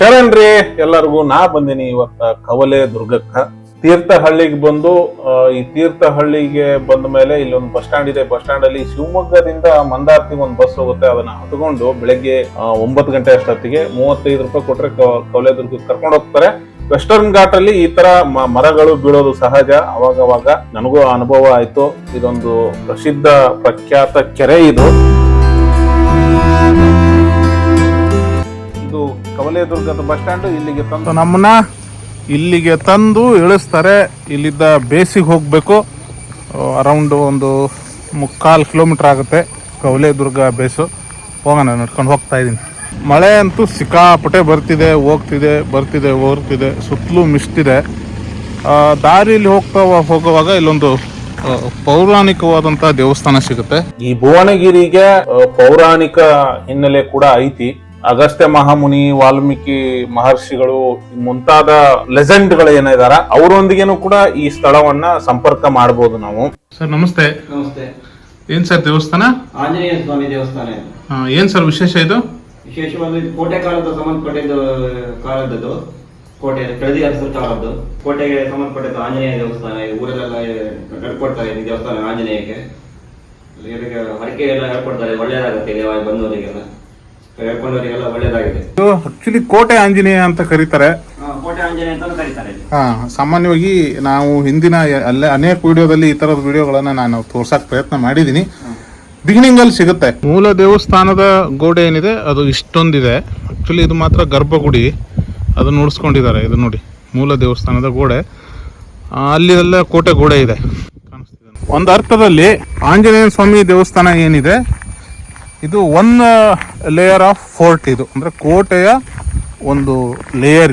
ಶರಣ್ರಿ ಎಲ್ಲರಿಗೂ. ನಾ ಬಂದಿನಿ ಇವತ್ತ ಕವಲೆ ದುರ್ಗಕ್ಕ. ತೀರ್ಥಹಳ್ಳಿಗೆ ಬಂದು ಈ ತೀರ್ಥಹಳ್ಳಿಗೆ ಬಂದ ಮೇಲೆ ಇಲ್ಲೊಂದು ಬಸ್ ಸ್ಟ್ಯಾಂಡ್ ಇದೆ. ಬಸ್ ಸ್ಟ್ಯಾಂಡ್ ಅಲ್ಲಿ ಶಿವಮೊಗ್ಗದಿಂದ ಮಂದಾರ್ತಿಗೆ ಒಂದು ಬಸ್ ಹೋಗುತ್ತೆ. ಅದನ್ನ ಹತ್ಕೊಂಡು ಬೆಳಗ್ಗೆ 9 ಗಂಟೆ ಅಷ್ಟೊತ್ತಿಗೆ 35 ರೂಪಾಯಿ ಕೊಟ್ರೆ ಕವಲೆ ದುರ್ಗಕ್ಕೆ ಕರ್ಕೊಂಡು ಹೋಗ್ತಾರೆ. ವೆಸ್ಟರ್ನ್ ಘಾಟ್ ಅಲ್ಲಿ ಈ ತರ ಮರಗಳು ಬೀಳೋದು ಸಹಜ. ಅವಾಗವಾಗ ನನಗೂ ಅನುಭವ ಆಯ್ತು. ಇದೊಂದು ಪ್ರಸಿದ್ಧ ಪ್ರಖ್ಯಾತ ಕೆರೆ ಇದು. ಕವಲೆ ದುರ್ಗದ ಬಸ್ ಸ್ಟ್ಯಾಂಡ್ ಇಲ್ಲಿಗೆ ತಂದು ನಮ್ಮನ್ನ ಇಲ್ಲಿಗೆ ತಂದು ಇಳಿಸ್ತಾರೆ. ಇಲ್ಲಿದ್ದ ಬೇಸಿಗೆ ಹೋಗ್ಬೇಕು. ಅರೌಂಡ್ ಒಂದು 3/4 ಕಿಲೋಮೀಟರ್ ಆಗುತ್ತೆ ಕವಲೆ ದುರ್ಗ ಬೇಸು. ಹೋಗೋಣ, ನಡ್ಕೊಂಡು ಹೋಗ್ತಾ ಇದ್ದೀನಿ. ಮಳೆ ಅಂತೂ ಸಿಕ್ಕಾಪಟ್ಟೆ ಬರ್ತಿದೆ, ಹೋಗ್ತಿದೆ. ಸುತ್ತಲೂ ಮಿಸ್ಟಿದೆ. ದಾರಿಯಲ್ಲಿ ಹೋಗುವಾಗ ಇಲ್ಲೊಂದು ಪೌರಾಣಿಕವಾದಂತಹ ದೇವಸ್ಥಾನ ಸಿಗುತ್ತೆ. ಈ ಭುವನಗಿರಿಗೆ ಪೌರಾಣಿಕ ಹಿನ್ನೆಲೆ ಕೂಡ ಐತಿ. ಅಗಸ್ತ್ಯ ಮಹಾಮುನಿ, ವಾಲ್ಮೀಕಿ ಮಹರ್ಷಿಗಳು ಮುಂತಾದ ಲೆಜೆಂಡ್ ಗಳು ಏನಿದಾರ ಅವರೊಂದಿಗೇನು ಕೂಡ ಈ ಸ್ಥಳವನ್ನ ಸಂಪರ್ಕ ಮಾಡಬಹುದು ನಾವು. ಸರ್ ನಮಸ್ತೆ. ನಮಸ್ತೆ. ಏನ್ ಸರ್ ದೇವಸ್ಥಾನ? ಆಂಜನೇಯ ಸ್ವಾಮಿ ದೇವಸ್ಥಾನ. ಏನ್ ಸರ್ ವಿಶೇಷ ಇದು? ವಿಶೇಷವಾಗಿ ಕೋಟೆ ಕಾಲದ ಸಂಬಂಧಪಟ್ಟಿದ್ದು ಕಾಲದ್ದು ಕೋಟೆ ಕೆಳದಿ ಅರಸರ ಕಾಲದ್ದು ಕೋಟೆಗೆ ಸಂಬಂಧಪಟ್ಟಿದ್ದು ಆಂಜನೇಯ ದೇವಸ್ಥಾನ. ಊರಲ್ಲೆಲ್ಲ ನಡ್ಕೊಡ್ತಾರೆ ಈ ದೇವಸ್ಥಾನ ಆಂಜನೇಯಕ್ಕೆ. ಹರಕೆ ಎಲ್ಲ ಹೇಳ್ಕೊಡ್ತಾರೆ, ಒಳ್ಳೇದಾಗುತ್ತೆ ಇಲ್ಲಿ ಬಂದವರಿಗೆಲ್ಲ, ಹೇಳ್ಕೊಂಡವರಿಗೆಲ್ಲ ಒಳ್ಳೇದಾಗಿದೆ. ಆಕ್ಚುಲಿ ಕೋಟೆ ಆಂಜನೇಯ ಅಂತ ಕರೀತಾರೆ. ಕೋಟೆ ಆಂಜನೇಯ ಅಂತ ಕರೀತಾರೆ. ಸಾಮಾನ್ಯವಾಗಿ ನಾವು ಹಿಂದಿನ ಅಲ್ಲೇ ಅನೇಕ ವಿಡಿಯೋದಲ್ಲಿ ಈ ತರದ ವಿಡಿಯೋಗಳನ್ನ ನಾನು ತೋರ್ಸಕ್ ಪ್ರಯತ್ನ ಮಾಡಿದೀನಿ. ಬಿಗಿನಿಂಗ್ ಅಲ್ಲಿ ಸಿಗುತ್ತೆ. ಮೂಲ ದೇವಸ್ಥಾನದ ಗೋಡೆ ಏನಿದೆ ಅದು ಇಷ್ಟೊಂದಿದೆ. ಆಕ್ಚುಲಿ ಇದು ಮಾತ್ರ ಗರ್ಭಗುಡಿ, ಅದನ್ನ ಉಳಿಸ್ಕೊಂಡಿದ್ದಾರೆ. ಇದು ನೋಡಿ ಮೂಲ ದೇವಸ್ಥಾನದ ಗೋಡೆ. ಅಲ್ಲಿ ಎಲ್ಲ ಕೋಟೆ ಗೋಡೆ ಇದೆ, ಕಾಣಿಸ್ತಿದೆ. ಒಂದು ಅರ್ಥದಲ್ಲಿ ಆಂಜನೇಯ ಸ್ವಾಮಿ ದೇವಸ್ಥಾನ ಏನಿದೆ ಇದು 1 ಲೇಯರ್ ಆಫ್ ಫೋರ್ಟ್. ಇದು ಅಂದ್ರೆ ಕೋಟೆಯ ಒಂದು ಲೇಯರ್.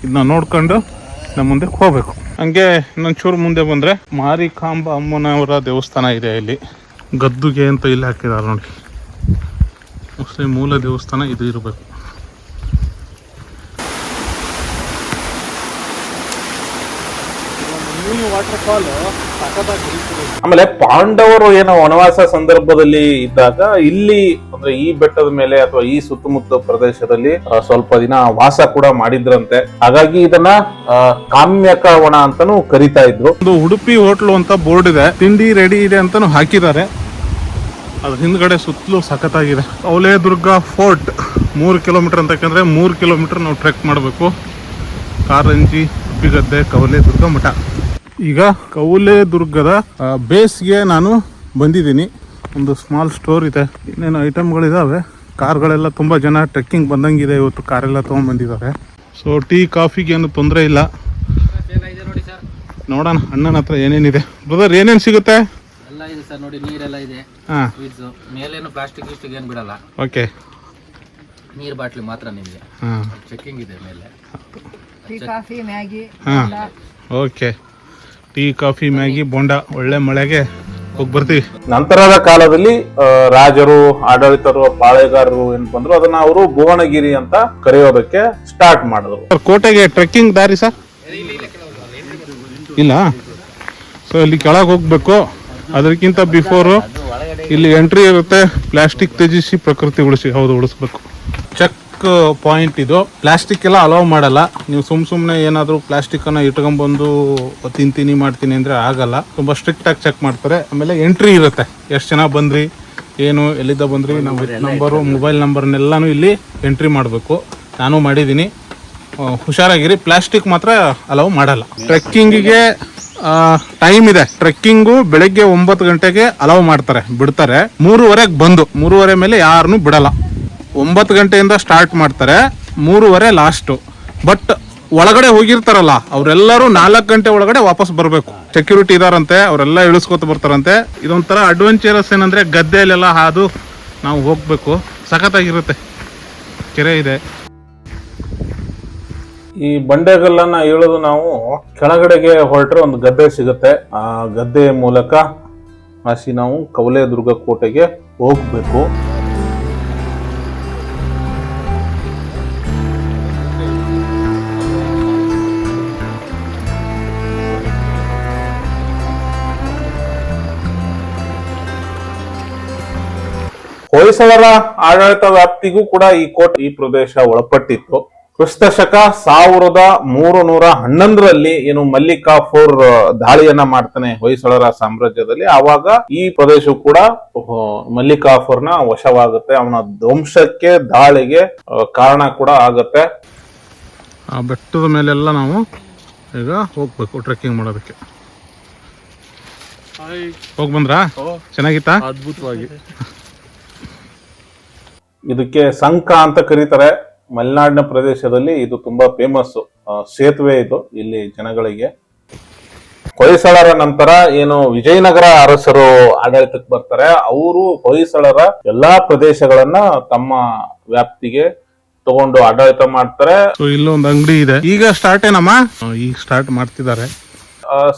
ಇದನ್ನ ನೋಡ್ಕೊಂಡು ನಮ್ಮ ಮುಂದೆ ಹೋಗ್ಬೇಕು. ಹಂಗೆ ಇನ್ನೊಂಚೂರು ಮುಂದೆ ಬಂದ್ರೆ ಮಾರಿಕಾಂಬ ಅಮ್ಮನವರ ದೇವಸ್ಥಾನ ಇದೆ. ಇಲ್ಲಿ ಗದ್ದುಗೆ ಅಂತ ಇಲ್ಲಿ ಹಾಕಿದ್ದಾರೆ ನೋಡಿ. ಮೋಸ್ಟ್ಲಿ ಮೂಲ ದೇವಸ್ಥಾನ ಇದು ಇರಬೇಕು. ಆಮೇಲೆ ಪಾಂಡವರು ಏನೋ ವನವಾಸ ಸಂದರ್ಭದಲ್ಲಿ ಇದ್ದಾಗ ಇಲ್ಲಿ ಅಂದ್ರೆ ಈ ಬೆಟ್ಟದ ಮೇಲೆ ಅಥವಾ ಈ ಸುತ್ತಮುತ್ತ ಪ್ರದೇಶದಲ್ಲಿ ಸ್ವಲ್ಪ ದಿನ ವಾಸ ಕೂಡ ಮಾಡಿದ್ರಂತೆ. ಹಾಗಾಗಿ ಇದನ್ನ ಕಾಮ್ಯಕ ವನ ಅಂತಾನು ಕರಿತಾ ಇದ್ರು. ಒಂದು ಉಡುಪಿ ಹೋಟ್ಲು ಅಂತ ಬೋರ್ಡ್ ಇದೆ, ತಿಂಡಿ ರೆಡಿ ಇದೆ ಅಂತಾನು ಹಾಕಿದ್ದಾರೆ. ಅದ್ರ ಹಿಂದ್ಗಡೆ ಸುತ್ತಲೂ ಸಖತ್ತಾಗಿದೆ. ಕವಲೆ ದುರ್ಗ ಫೋರ್ಟ್ 3 ಕಿಲೋಮೀಟರ್ ಅಂತ, ಯಾಕಂದ್ರೆ 3 ಕಿಲೋಮೀಟರ್ ನಾವು ಟ್ರೆಕ್ ಮಾಡಬೇಕು. ಕಾರಂಜಿ, ಉಪ್ಪಿಗದ್ದೆ, ಕವಲೆ ದುರ್ಗ ಮಠ. ಈಗ ಕವಲೆ ದುರ್ಗದ ಬೇಸ್ಗೆ ನಾನು ಬಂದಿದ್ದೀನಿ. ಒಂದು ಸ್ಮಾಲ್ ಸ್ಟೋರ್ ಇದೆ, ಇನ್ನೇನು ಐಟಮ್ಗಳಿದಾವೆ. ಕಾರ್ಗಳೆಲ್ಲ ತುಂಬ ಜನ ಟ್ರೆಕ್ಕಿಂಗ್ ಬಂದಂಗಿದೆ ಇವತ್ತು. ಕಾರೆಲ್ಲ ತೊಗೊಂಡ್ಬಂದಿದ್ದಾರೆ. ಸೊ ಟೀ ಕಾಫಿಗೆ ಏನು ತೊಂದರೆ ಇಲ್ಲ. ನೋಡೋಣ ಅಣ್ಣನ ಹತ್ರ ಏನೇನಿದೆ. ಬ್ರದರ್ ಏನೇನು ಸಿಗುತ್ತೆ? ಎಲ್ಲ ಇದೆ ಸರ್, ನೋಡಿ ನೀರೆಲ್ಲ ಇದೆ. ಮೇಲೇನು ಪ್ಲಾಸ್ಟಿಕ್ ಗಿಸ್ಟಿಕ್ ಏನು ಬಿಡಲ್ಲ. ಓಕೆ, ನೀರು ಬಾಟ್ಲಿ ಮಾತ್ರ ನಿಮಗೆ. ಚೆಕ್ಕಿಂಗ್ ಇದೆ ಮೇಲೆ. Tea coffee Maggi. Okay, tea coffee Maggi bonda. ಒಳ್ಳೆ ಮಳೆಗೆ ಹೋಗಿ ಬರ್ತೀವಿ. ನಂತರದ ಕಾಲದಲ್ಲಿ ರಾಜರು, ಆಡಳಿತರು, ಪಾಳೆಗಾರರು ಏನ್ ಬಂದ್ರು ಅದನ್ನ ಅವರು ಭುವನಗಿರಿ ಅಂತ ಕರೆಯೋದಕ್ಕೆ ಸ್ಟಾರ್ಟ್ ಮಾಡಿದ್ರು. ಕೋಟೆಗೆ ಟ್ರೆಕ್ಕಿಂಗ್ ದಾರಿ ಸರ್ ಇಲ್ಲ. ಸೊ ಇಲ್ಲಿ ಕೆಳಗೆ ಹೋಗ್ಬೇಕು. ಅದಕ್ಕಿಂತ ಬಿಫೋರ್ ಇಲ್ಲಿ ಎಂಟ್ರಿ ಇರುತ್ತೆ. ಪ್ಲಾಸ್ಟಿಕ್ ತ್ಯಜಿಸಿ ಪ್ರಕೃತಿ ಉಳಿಸಿ. ಹೌದು, ಉಳಿಸ್ಬೇಕು. ಚೆಕ್ ಪಾಯಿಂಟ್ ಇದು. ಪ್ಲಾಸ್ಟಿಕ್ ಎಲ್ಲ ಅಲೌ ಮಾಡಲ್ಲ. ನೀವು ಸುಮ್ಮನೆ ಏನಾದರೂ ಪ್ಲಾಸ್ಟಿಕ್ ಅನ್ನ ಇಟ್ಕೊಂಡ್ಬಂದು ತಿಂತೀನಿ ಮಾಡ್ತೀನಿ ಅಂದ್ರೆ ಆಗಲ್ಲ. ತುಂಬಾ ಸ್ಟ್ರಿಕ್ಟ್ ಆಗಿ ಚೆಕ್ ಮಾಡ್ತಾರೆ. ಆಮೇಲೆ ಎಂಟ್ರಿ ಇರುತ್ತೆ, ಎಷ್ಟು ಜನ ಬಂದ್ರಿ, ಏನು, ಎಲ್ಲಿದ್ದ ಬಂದ್ರಿ, ನಮ್ಮ ನಂಬರು, ಮೊಬೈಲ್ ನಂಬರ್ನೆಲ್ಲಾನು ಇಲ್ಲಿ ಎಂಟ್ರಿ ಮಾಡಬೇಕು. ನಾನು ಮಾಡಿದ್ದೀನಿ. ಹುಷಾರಾಗಿರಿ. ಪ್ಲಾಸ್ಟಿಕ್ ಮಾತ್ರ ಅಲೌ ಮಾಡಲ್ಲ. ಟ್ರೆಕ್ಕಿಂಗಿಗೆ ಟೈಮ್ ಇದೆ. ಟ್ರೆಕ್ಕಿಂಗು ಬೆಳಗ್ಗೆ 9 ಗಂಟೆಗೆ ಅಲೌ ಮಾಡ್ತಾರೆ, ಬಿಡ್ತಾರೆ. 3:30ಗೆ ಬಂದು 3:30 ಮೇಲೆ ಯಾರನ್ನು ಬಿಡಲ್ಲ. 9 ಗಂಟೆಯಿಂದ ಸ್ಟಾರ್ಟ್ ಮಾಡ್ತಾರೆ, 3:30 ಲಾಸ್ಟು. ಬಟ್ ಒಳಗಡೆ ಹೋಗಿರ್ತಾರಲ್ಲ ಅವರೆಲ್ಲರೂ 4 ಗಂಟೆ ಒಳಗಡೆ ವಾಪಸ್ ಬರಬೇಕು. ಸೆಕ್ಯೂರಿಟಿ ಇದಾರಂತೆ, ಅವರೆಲ್ಲ ಇಳಿಸ್ಕೊತ ಬರ್ತಾರಂತೆ. ಇದೊಂಥರ ಅಡ್ವೆಂಚರಸ್. ಏನಂದ್ರೆ ಗದ್ದೆಯಲ್ಲೆಲ್ಲ ಹಾದು ನಾವು ಹೋಗ್ಬೇಕು. ಸಖತ್ತಾಗಿರುತ್ತೆ. ಕೆರೆ ಇದೆ. ಈ ಬಂಡೆಗಲ್ಲನ್ನ ಇಳಿದು ನಾವು ಕೆಳಗಡೆಗೆ ಹೊರಟ್ರೆ ಒಂದು ಗದ್ದೆ ಸಿಗುತ್ತೆ. ಆ ಗದ್ದೆ ಮೂಲಕ ಹಾಸಿ ನಾವು ಕವಲೆ ದುರ್ಗ ಕೋಟೆಗೆ ಹೋಗ್ಬೇಕು. ಹೊಯ್ಸಳರ ಆಡಳಿತ ವ್ಯಾಪ್ತಿಗೂ ಕೂಡ ಈ ಪ್ರದೇಶ ಒಳಪಟ್ಟಿತ್ತು. ಕ್ರಿಸ್ತಶಕ 1311ರಲ್ಲಿ ಏನು ಮಲ್ಲಿಕಾಫೋರ್ ದಾಳಿಯನ್ನ ಮಾಡ್ತಾನೆ ಹೊಯ್ಸಳರ ಸಾಮ್ರಾಜ್ಯದಲ್ಲಿ. ಆವಾಗ ಈ ಪ್ರದೇಶವು ಕೂಡ ಮಲ್ಲಿಕಾಫೋರ್ನ ವಶವಾಗುತ್ತೆ, ಅವನ ಧ್ವಂಸಕ್ಕೆ ದಾಳಿಗೆ ಕಾರಣ ಕೂಡ ಆಗತ್ತೆ. ಆ ಬೆಟ್ಟದ ಮೇಲೆಲ್ಲ ನಾವು ಈಗ ಹೋಗ್ಬೇಕು ಟ್ರೆಕ್ಕಿಂಗ್ ಮಾಡೋದಕ್ಕೆ. ಹೋಗಿ ಬಂದ್ರಾ? ಚೆನ್ನಾಗಿತ್ತಾ? ಅದ್ಭುತವಾಗಿ. ಇದಕ್ಕೆ ಸಂಕ ಅಂತ ಕರೀತಾರೆ. ಮಲೆನಾಡಿನ ಪ್ರದೇಶದಲ್ಲಿ ಇದು ತುಂಬಾ ಫೇಮಸ್ ಸೇತುವೆ ಇದು ಇಲ್ಲಿ ಜನಗಳಿಗೆ. ಹೊಯ್ಸಳರ ನಂತರ ಏನು ವಿಜಯನಗರ ಅರಸರು ಆಡಳಿತಕ್ಕೆ ಬರ್ತಾರೆ, ಅವರು ಹೊಯ್ಸಳರ ಎಲ್ಲಾ ಪ್ರದೇಶಗಳನ್ನ ತಮ್ಮ ವ್ಯಾಪ್ತಿಗೆ ತಗೊಂಡು ಆಡಳಿತ ಮಾಡ್ತಾರೆ. ಇಲ್ಲೊಂದು ಅಂಗಡಿ ಇದೆ, ಈಗ ಸ್ಟಾರ್ಟ್ ಏನಮ್ಮ? ಈಗ ಸ್ಟಾರ್ಟ್ ಮಾಡ್ತಿದ್ದಾರೆ.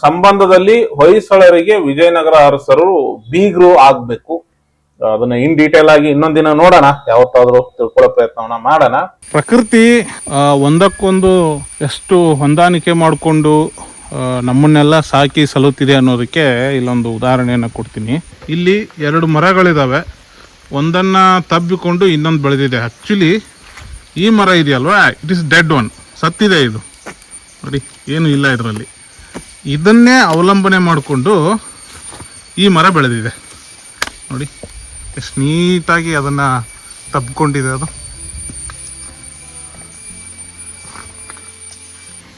ಸಂಬಂಧದಲ್ಲಿ ಹೊಯ್ಸಳರಿಗೆ ವಿಜಯನಗರ ಅರಸರು ಬೀಗರು ಆಗ್ಬೇಕು. ಅದನ್ನ ಇನ್ ಡೀಟೇಲ್ ಆಗಿ ಇನ್ನೊಂದಿನ ನೋಡೋಣ, ಯಾವತ್ತಾದ್ರೂ ತಿಳ್ಕೊಳ್ಳೋ ಪ್ರಯತ್ನವನ್ನ ಮಾಡೋಣ. ಪ್ರಕೃತಿ ಒಂದಕ್ಕೊಂದು ಎಷ್ಟು ಹೊಂದಾಣಿಕೆ ಮಾಡಿಕೊಂಡು ನಮ್ಮನ್ನೆಲ್ಲ ಸಾಕಿ ಸಲುತ್ತಿದೆ ಅನ್ನೋದಕ್ಕೆ ಇಲ್ಲೊಂದು ಉದಾಹರಣೆಯನ್ನ ಕೊಡ್ತೀನಿ. ಇಲ್ಲಿ 2 ಮರಗಳಿದಾವೆ, ಒಂದನ್ನ ತಬ್ಬಿಕೊಂಡು ಇನ್ನೊಂದು ಬೆಳೆದಿದೆ. ಆಕ್ಚುಲಿ ಈ ಮರ ಇದೆಯಲ್ವಾ, ಇಟ್ ಇಸ್ ಡೆಡ್ ಒನ್, ಸತ್ತಿದೆ ಇದು. ನೋಡಿ ಏನು ಇಲ್ಲ ಇದರಲ್ಲಿ. ಇದನ್ನೇ ಅವಲಂಬನೆ ಮಾಡಿಕೊಂಡು ಈ ಮರ ಬೆಳೆದಿದೆ. ನೋಡಿ ಎಷ್ಟು ನೀಟಾಗಿ ಅದನ್ನ ತಬ್ಕೊಂಡಿದೆ ಅದು.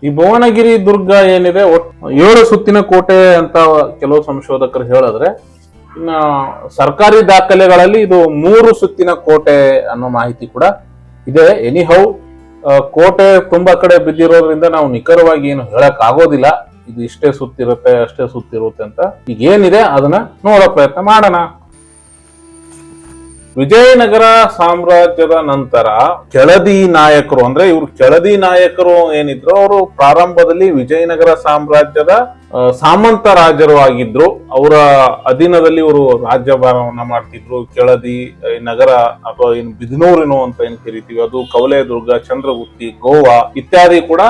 ಈ ಭುವನಗಿರಿ ದುರ್ಗ ಏನಿದೆ 7 ಸುತ್ತಿನ ಕೋಟೆ ಅಂತ ಕೆಲವು ಸಂಶೋಧಕರು ಹೇಳಿದ್ರೆ, ಇನ್ನ ಸರ್ಕಾರಿ ದಾಖಲೆಗಳಲ್ಲಿ ಇದು 3 ಸುತ್ತಿನ ಕೋಟೆ ಅನ್ನೋ ಮಾಹಿತಿ ಕೂಡ ಇದೆ. ಎನಿಹೌ ಕೋಟೆ ತುಂಬಾ ಕಡೆ ಬಿದ್ದಿರೋದ್ರಿಂದ ನಾವು ನಿಖರವಾಗಿ ಏನು ಹೇಳಕ್ ಆಗೋದಿಲ್ಲ, ಇದು ಇಷ್ಟೇ ಸುತ್ತಿರುತ್ತೆ ಅಷ್ಟೇ ಸುತ್ತಿರುತ್ತೆ ಅಂತ. ಈಗ ಏನಿದೆ ಅದನ್ನ ನೋಡೋ ಪ್ರಯತ್ನ ಮಾಡೋಣ. ವಿಜಯನಗರ ಸಾಮ್ರಾಜ್ಯದ ನಂತರ ಕೆಳದಿ ನಾಯಕರು, ಅಂದ್ರೆ ಇವರು ಕೆಳದಿ ನಾಯಕರು ಏನಿದ್ರು, ಅವರು ಪ್ರಾರಂಭದಲ್ಲಿ ವಿಜಯನಗರ ಸಾಮ್ರಾಜ್ಯದ ಸಾಮಂತ ರಾಜರು ಆಗಿದ್ರು. ಅವರ ಅಧೀನದಲ್ಲಿ ಇವರು ರಾಜ್ಯಭಾರವನ್ನ ಮಾಡ್ತಿದ್ರು. ಕೆಳದಿ ನಗರ ಅಥವಾ ಏನು ಬಿದನೂರಿನು ಅಂತ ಏನ್ ಕರಿತೀವಿ, ಅದು ಕವಲೇದುರ್ಗ, ಚಂದ್ರಗುತ್ತಿ, ಗೋವಾ ಇತ್ಯಾದಿ ಕೂಡ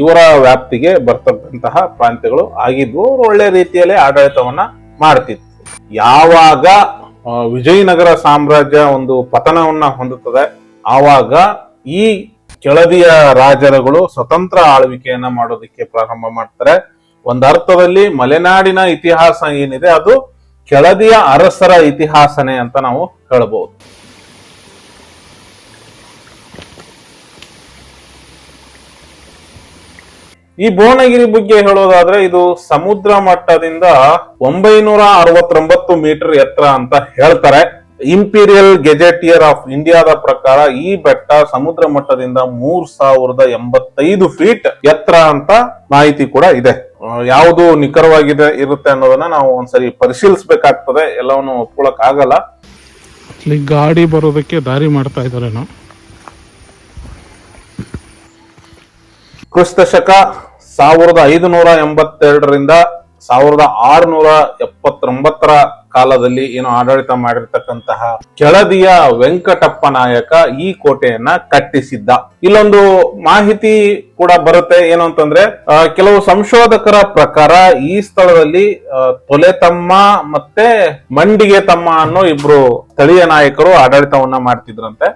ಇವರ ವ್ಯಾಪ್ತಿಗೆ ಬರ್ತಕ್ಕಂತಹ ಪ್ರಾಂತ್ಯಗಳು ಆಗಿದ್ವು. ಒಳ್ಳೆ ರೀತಿಯಲ್ಲಿ ಆಡಳಿತವನ್ನ ಮಾಡ್ತಿದ್ರು. ಯಾವಾಗ ವಿಜಯನಗರ ಸಾಮ್ರಾಜ್ಯ ಒಂದು ಪತನವನ್ನ ಹೊಂದುತ್ತದೆ, ಆವಾಗ ಈ ಕೆಳದಿಯ ರಾಜರುಗಳು ಸ್ವತಂತ್ರ ಆಳ್ವಿಕೆಯನ್ನ ಮಾಡೋದಕ್ಕೆ ಪ್ರಾರಂಭ ಮಾಡ್ತಾರೆ. ಒಂದರ್ಥದಲ್ಲಿ ಮಲೆನಾಡಿನ ಇತಿಹಾಸ ಏನಿದೆ ಅದು ಕೆಳದಿಯ ಅರಸರ ಇತಿಹಾಸನೇ ಅಂತ ನಾವು ಹೇಳಬಹುದು. ಈ ಭುವನಗಿರಿ ಬಗ್ಗೆ ಹೇಳೋದಾದ್ರೆ, ಇದು ಸಮುದ್ರ ಮಟ್ಟದಿಂದ 969 ಮೀಟರ್ ಎತ್ತರ ಅಂತ ಹೇಳ್ತಾರೆ. ಇಂಪೀರಿಯಲ್ ಗೆಜೆಟಿಯರ್ ಆಫ್ ಇಂಡಿಯಾದ ಪ್ರಕಾರ ಈ ಬೆಟ್ಟ ಸಮುದ್ರ ಮಟ್ಟದಿಂದ 3085 ಫೀಟ್ ಎತ್ತರ ಅಂತ ಮಾಹಿತಿ ಕೂಡ ಇದೆ. ಯಾವುದು ನಿಖರವಾಗಿದೆ ಇರುತ್ತೆ ಅನ್ನೋದನ್ನ ನಾವು ಒಂದ್ಸರಿ ಪರಿಶೀಲಿಸಬೇಕಾಗ್ತದೆ, ಎಲ್ಲವನ್ನು ಒಪ್ಕೊಳಕ್ ಆಗಲ್ಲ. ಇಲ್ಲಿ ಗಾಡಿ ಬರೋದಕ್ಕೆ ದಾರಿ ಮಾಡ್ತಾ ಇದಾರೇನೋ. ಕ್ರಿಸ್ತಶಕ 1582ರಿಂದ 1679 ಕಾಲದಲ್ಲಿ ಏನು ಆಡಳಿತ ಮಾಡಿರ್ತಕ್ಕಂತಹ ಕೆಳದಿಯ ವೆಂಕಟಪ್ಪ ನಾಯಕ ಈ ಕೋಟೆಯನ್ನ ಕಟ್ಟಿಸಿದ್ದ. ಇಲ್ಲೊಂದು ಮಾಹಿತಿ ಕೂಡ ಬರುತ್ತೆ, ಏನು ಅಂತಂದ್ರೆ ಕೆಲವು ಸಂಶೋಧಕರ ಪ್ರಕಾರ ಈ ಸ್ಥಳದಲ್ಲಿ ತೊಲೆತಮ್ಮ ಮತ್ತೆ ಮಂಡಿಗೆ ತಮ್ಮ ಅನ್ನೋ ಇಬ್ರು ಸ್ಥಳೀಯ ನಾಯಕರು ಆಡಳಿತವನ್ನ ಮಾಡ್ತಿದ್ರಂತೆ.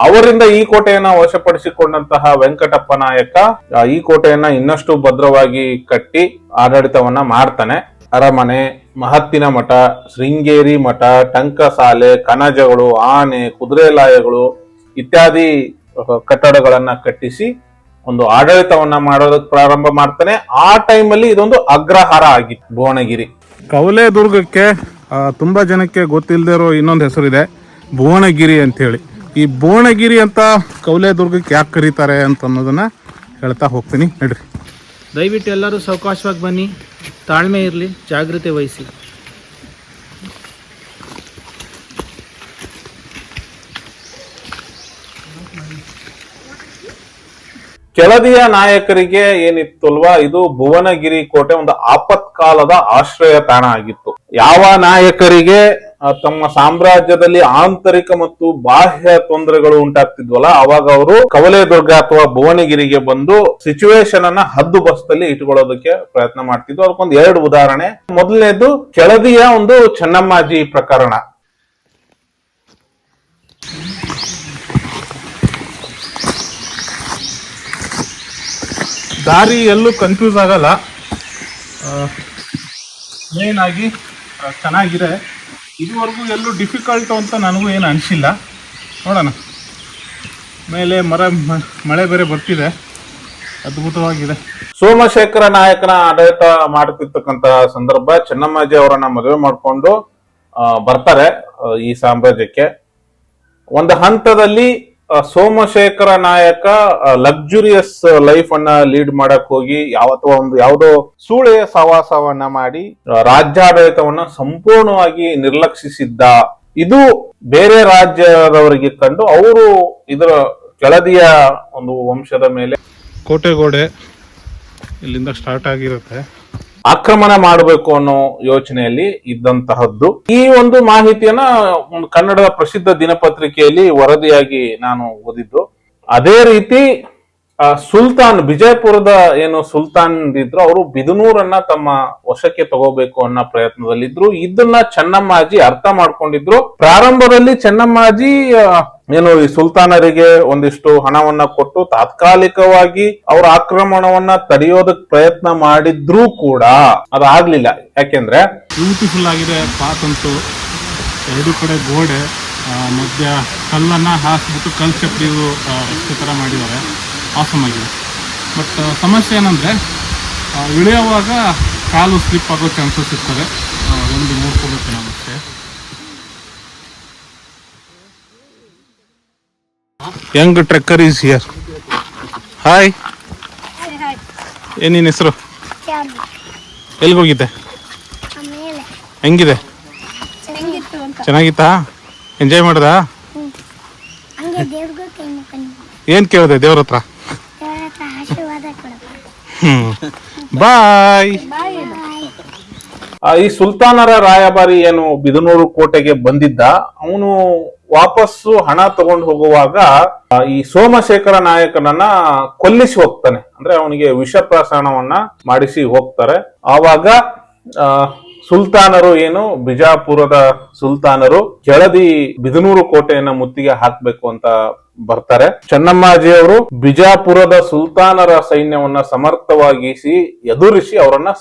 ಅವರಿಂದ ಈ ಕೋಟೆಯನ್ನ ವಶಪಡಿಸಿಕೊಂಡಂತಹ ವೆಂಕಟಪ್ಪ ನಾಯಕ ಈ ಕೋಟೆಯನ್ನ ಇನ್ನಷ್ಟು ಭದ್ರವಾಗಿ ಕಟ್ಟಿ ಆಡಳಿತವನ್ನ ಮಾಡ್ತಾನೆ. ಅರಮನೆ, ಮಹತ್ತಿನ ಮಠ, ಶೃಂಗೇರಿ ಮಠ, ಟಂಕಸಾಲೆ, ಕನಜಗಳು, ಆನೆ, ಕುದುರೆಲಾಯಗಳು ಇತ್ಯಾದಿ ಕಟ್ಟಡಗಳನ್ನ ಕಟ್ಟಿಸಿ ಒಂದು ಆಡಳಿತವನ್ನ ಮಾಡೋದಕ್ಕೆ ಪ್ರಾರಂಭ ಮಾಡ್ತಾನೆ. ಆ ಟೈಮಲ್ಲಿ ಇದೊಂದು ಅಗ್ರಹಾರ ಆಗಿತ್ತು ಭುವನಗಿರಿ. ಕವಲೇದುರ್ಗಕ್ಕೆ ತುಂಬಾ ಜನಕ್ಕೆ ಗೊತ್ತಿಲ್ಲದೆ ಇರೋ ಇನ್ನೊಂದು ಹೆಸರಿದೆ, ಭುವನಗಿರಿ ಅಂತ ಹೇಳಿ. ಈ ಭುವನಗಿರಿ ಅಂತ ಕವಲೇದುರ್ಗಕ್ಕೆ ಯಾಕೆ ಕರೀತಾರೆ ಅಂತ ಅನ್ನೋದನ್ನ ಹೇಳ್ತಾ ಹೋಗ್ತೀನಿ, ನಡ್ರಿ. ದಯವಿಟ್ಟು ಎಲ್ಲರೂ ಸಾವಕಾಶವಾಗಿ ಬನ್ನಿ, ತಾಳ್ಮೆ ಇರಲಿ, ಜಾಗೃತಿ ವಹಿಸಿ. ಕೆಳದಿಯ ನಾಯಕರಿಗೆ ಏನಿತ್ತು ಅಲ್ವಾ, ಇದು ಭುವನಗಿರಿ ಕೋಟೆ ಒಂದು ಆಪತ್ಕಾಲದ ಆಶ್ರಯ ತಾಣ ಆಗಿತ್ತು. ಯಾವ ನಾಯಕರಿಗೆ ತಮ್ಮ ಸಾಮ್ರಾಜ್ಯದಲ್ಲಿ ಆಂತರಿಕ ಮತ್ತು ಬಾಹ್ಯ ತೊಂದರೆಗಳು ಉಂಟಾಗ್ತಿದ್ವಲ್ಲ, ಅವಾಗ ಅವರು ಕವಲೇದುರ್ಗ ಅಥವಾ ಭುವನಗಿರಿಗೆ ಬಂದು ಸಿಚುವೇಶನ್ ಅನ್ನ ಹದ್ದುಬಸ್ತಲ್ಲಿ ಇಟ್ಕೊಳ್ಳೋದಕ್ಕೆ ಪ್ರಯತ್ನ ಮಾಡ್ತಿದ್ವು. ಅದಕ್ಕೊಂದು 2 ಉದಾಹರಣೆ. ಮೊದಲನೇದು ಕೆಳದಿಯ ಒಂದು ಚೆನ್ನಮ್ಮಾಜಿ ಪ್ರಕರಣ. ದಾರಿ ಎಲ್ಲೂ ಕನ್ಫ್ಯೂಸ್ ಆಗಲ್ಲ. ಮೇನ್ ಆಗಿ ಚೆನ್ನಾಗಿದೆ. ಇದುವರೆಗೂ ಎಲ್ಲೂ ಡಿಫಿಕಲ್ಟು ಅಂತ ನನಗೂ ಏನು ಅನಿಸಿಲ್ಲ. ನೋಡೋಣ. ಮೇಲೆ ಮಳೆ ಬೇರೆ ಬರ್ತಿದೆ, ಅದ್ಭುತವಾಗಿದೆ. ಸೋಮಶೇಖರ ನಾಯಕನ ಆಡಳಿತ ಮಾಡುತ್ತಿರ್ತಕ್ಕಂಥ ಸಂದರ್ಭ ಚೆನ್ನಮ್ಮಾಜಿ ಅವರನ್ನ ಮದುವೆ ಮಾಡಿಕೊಂಡು ಬರ್ತಾರೆ ಈ ಸಾಮ್ರಾಜ್ಯಕ್ಕೆ. ಒಂದು ಹಂತದಲ್ಲಿ ಸೋಮಶೇಖರ ನಾಯಕ ಲಕ್ಸುರಿಯಸ್ ಲೈಫ್ ಅನ್ನ ಲೀಡ್ ಮಾಡಕ್ ಹೋಗಿ ಯಾವುದೋ ಸೂಳೆಯ ಸಹವಾಸವನ್ನ ಮಾಡಿ ರಾಜ್ಯಾಡಳಿತವನ್ನ ಸಂಪೂರ್ಣವಾಗಿ ನಿರ್ಲಕ್ಷಿಸಿದ್ದ. ಇದು ಬೇರೆ ರಾಜ್ಯದವರಿಗೆ ಕಂಡು ಅವರು ಇದರ ಕೆಳದಿಯ ಒಂದು ವಂಶದ ಮೇಲೆ ಕೋಟೆಗೋಡೆ ಇಲ್ಲಿಂದ ಸ್ಟಾರ್ಟ್ ಆಗಿರುತ್ತೆ, ಆಕ್ರಮಣ ಮಾಡಬೇಕು ಅನ್ನೋ ಯೋಚನೆಯಲ್ಲಿ ಇದ್ದಂತಹದ್ದು. ಈ ಒಂದು ಮಾಹಿತಿಯನ್ನ ಒಂದು ಕನ್ನಡದ ಪ್ರಸಿದ್ಧ ದಿನಪತ್ರಿಕೆಯಲ್ಲಿ ವರದಿಯಾಗಿ ನಾನು ಓದಿದ್ದು. ಅದೇ ರೀತಿ ಸುಲ್ತಾನ್, ವಿಜಯಪುರದ ಏನು ಸುಲ್ತಾನ್ ಇದ್ರು, ಅವರು ಬಿದನೂರನ್ನ ತಮ್ಮ ವಶಕ್ಕೆ ತಗೋಬೇಕು ಅನ್ನೋ ಪ್ರಯತ್ನದಲ್ಲಿದ್ರು. ಇದನ್ನ ಚೆನ್ನಮ್ಮಾಜಿ ಅರ್ಥ ಮಾಡ್ಕೊಂಡಿದ್ರು. ಪ್ರಾರಂಭದಲ್ಲಿ ಚೆನ್ನಮ್ಮಾಜಿ ಏನು ಈ ಸುಲ್ತಾನರಿಗೆ ಒಂದಿಷ್ಟು ಹಣವನ್ನ ಕೊಟ್ಟು ತಾತ್ಕಾಲಿಕವಾಗಿ ಅವರ ಆಕ್ರಮಣವನ್ನ ತಡೆಯೋದಕ್ ಪ್ರಯತ್ನ ಮಾಡಿದ್ರೂ ಕೂಡ ಅದಾಗ್ಲಿಲ್ಲ. ಯಾಕೆಂದ್ರೆ ಬ್ಯೂಟಿಫುಲ್ ಆಗಿದೆ ಪಾತ್ ಅಂತೂ, ಎರಡು ಕಡೆ ಗೋಡೆ, ಮಧ್ಯ ಕಲ್ಲನ್ನ ಹಾಕ್ಬಿಟ್ಟು ಕಲ್ ಚಪ್ಪಡಿ ರಸ್ತೆ ತರ ಮಾಡಿದ್ದಾರೆ, ಆಸಮ್ ಆಗಿದೆ. ಬಟ್ ಸಮಸ್ಯೆ ಏನಂದ್ರೆ ಇಳಿಯುವಾಗ ಕಾಲು ಸ್ಲಿಪ್ ಆಗೋ ಚಾನ್ಸಸ್ ಇರ್ತದೆ, ಒಂದು ನೋಡ್ಕೋಬೇಕು ನಾವು ಅಷ್ಟೇ. Young trekker is here. Hi, ಏನಿನ ಹೆಸರು? ಎಲ್ಲಿಗೋಗಿದ್ದೆ? ಹೆಂಗಿದೆ? ಚೆನ್ನಾಗಿತ್ತಾ? ಎಂಜಾಯ್ ಮಾಡ್ದ? ಏನ್ ಕೇಳಿದೆ ದೇವ್ರ ಹತ್ರ? ಬಾಯ್. ಈ ಸುಲ್ತಾನರ ರಾಯಭಾರಿ ಏನು ಬಿದನೂರು ಕೋಟೆಗೆ ಬಂದಿದ್ದ, ಅವನು ವಾಪಸ್ಸು ಹಣ ತಗೊಂಡು ಹೋಗುವಾಗ ಈ ಸೋಮಶೇಖರ ನಾಯಕನನ್ನ ಕೊಲ್ಲಿಸಿ ಹೋಗ್ತಾನೆ. ಅಂದ್ರೆ ಅವನಿಗೆ ವಿಷಪ್ರಾಶನವನ್ನ ಮಾಡಿಸಿ ಹೋಗ್ತಾರೆ. ಆವಾಗ ಸುಲ್ತಾನರು ಏನು ಬಿಜಾಪುರದ ಸುಲ್ತಾನರು ಕೆಳದಿ ಬಿದನೂರು ಕೋಟೆಯನ್ನ ಮುತ್ತಿಗೆ ಹಾಕ್ಬೇಕು ಅಂತ ಬರ್ತಾರೆ. ಚೆನ್ನಮ್ಮಾಜಿಯವರು ಬಿಜಾಪುರದ ಸುಲ್ತಾನರ ಸೈನ್ಯವನ್ನ ಸಮರ್ಥವಾಗಿಸಿ ಎದುರಿಸಿ ಅವರನ್ನ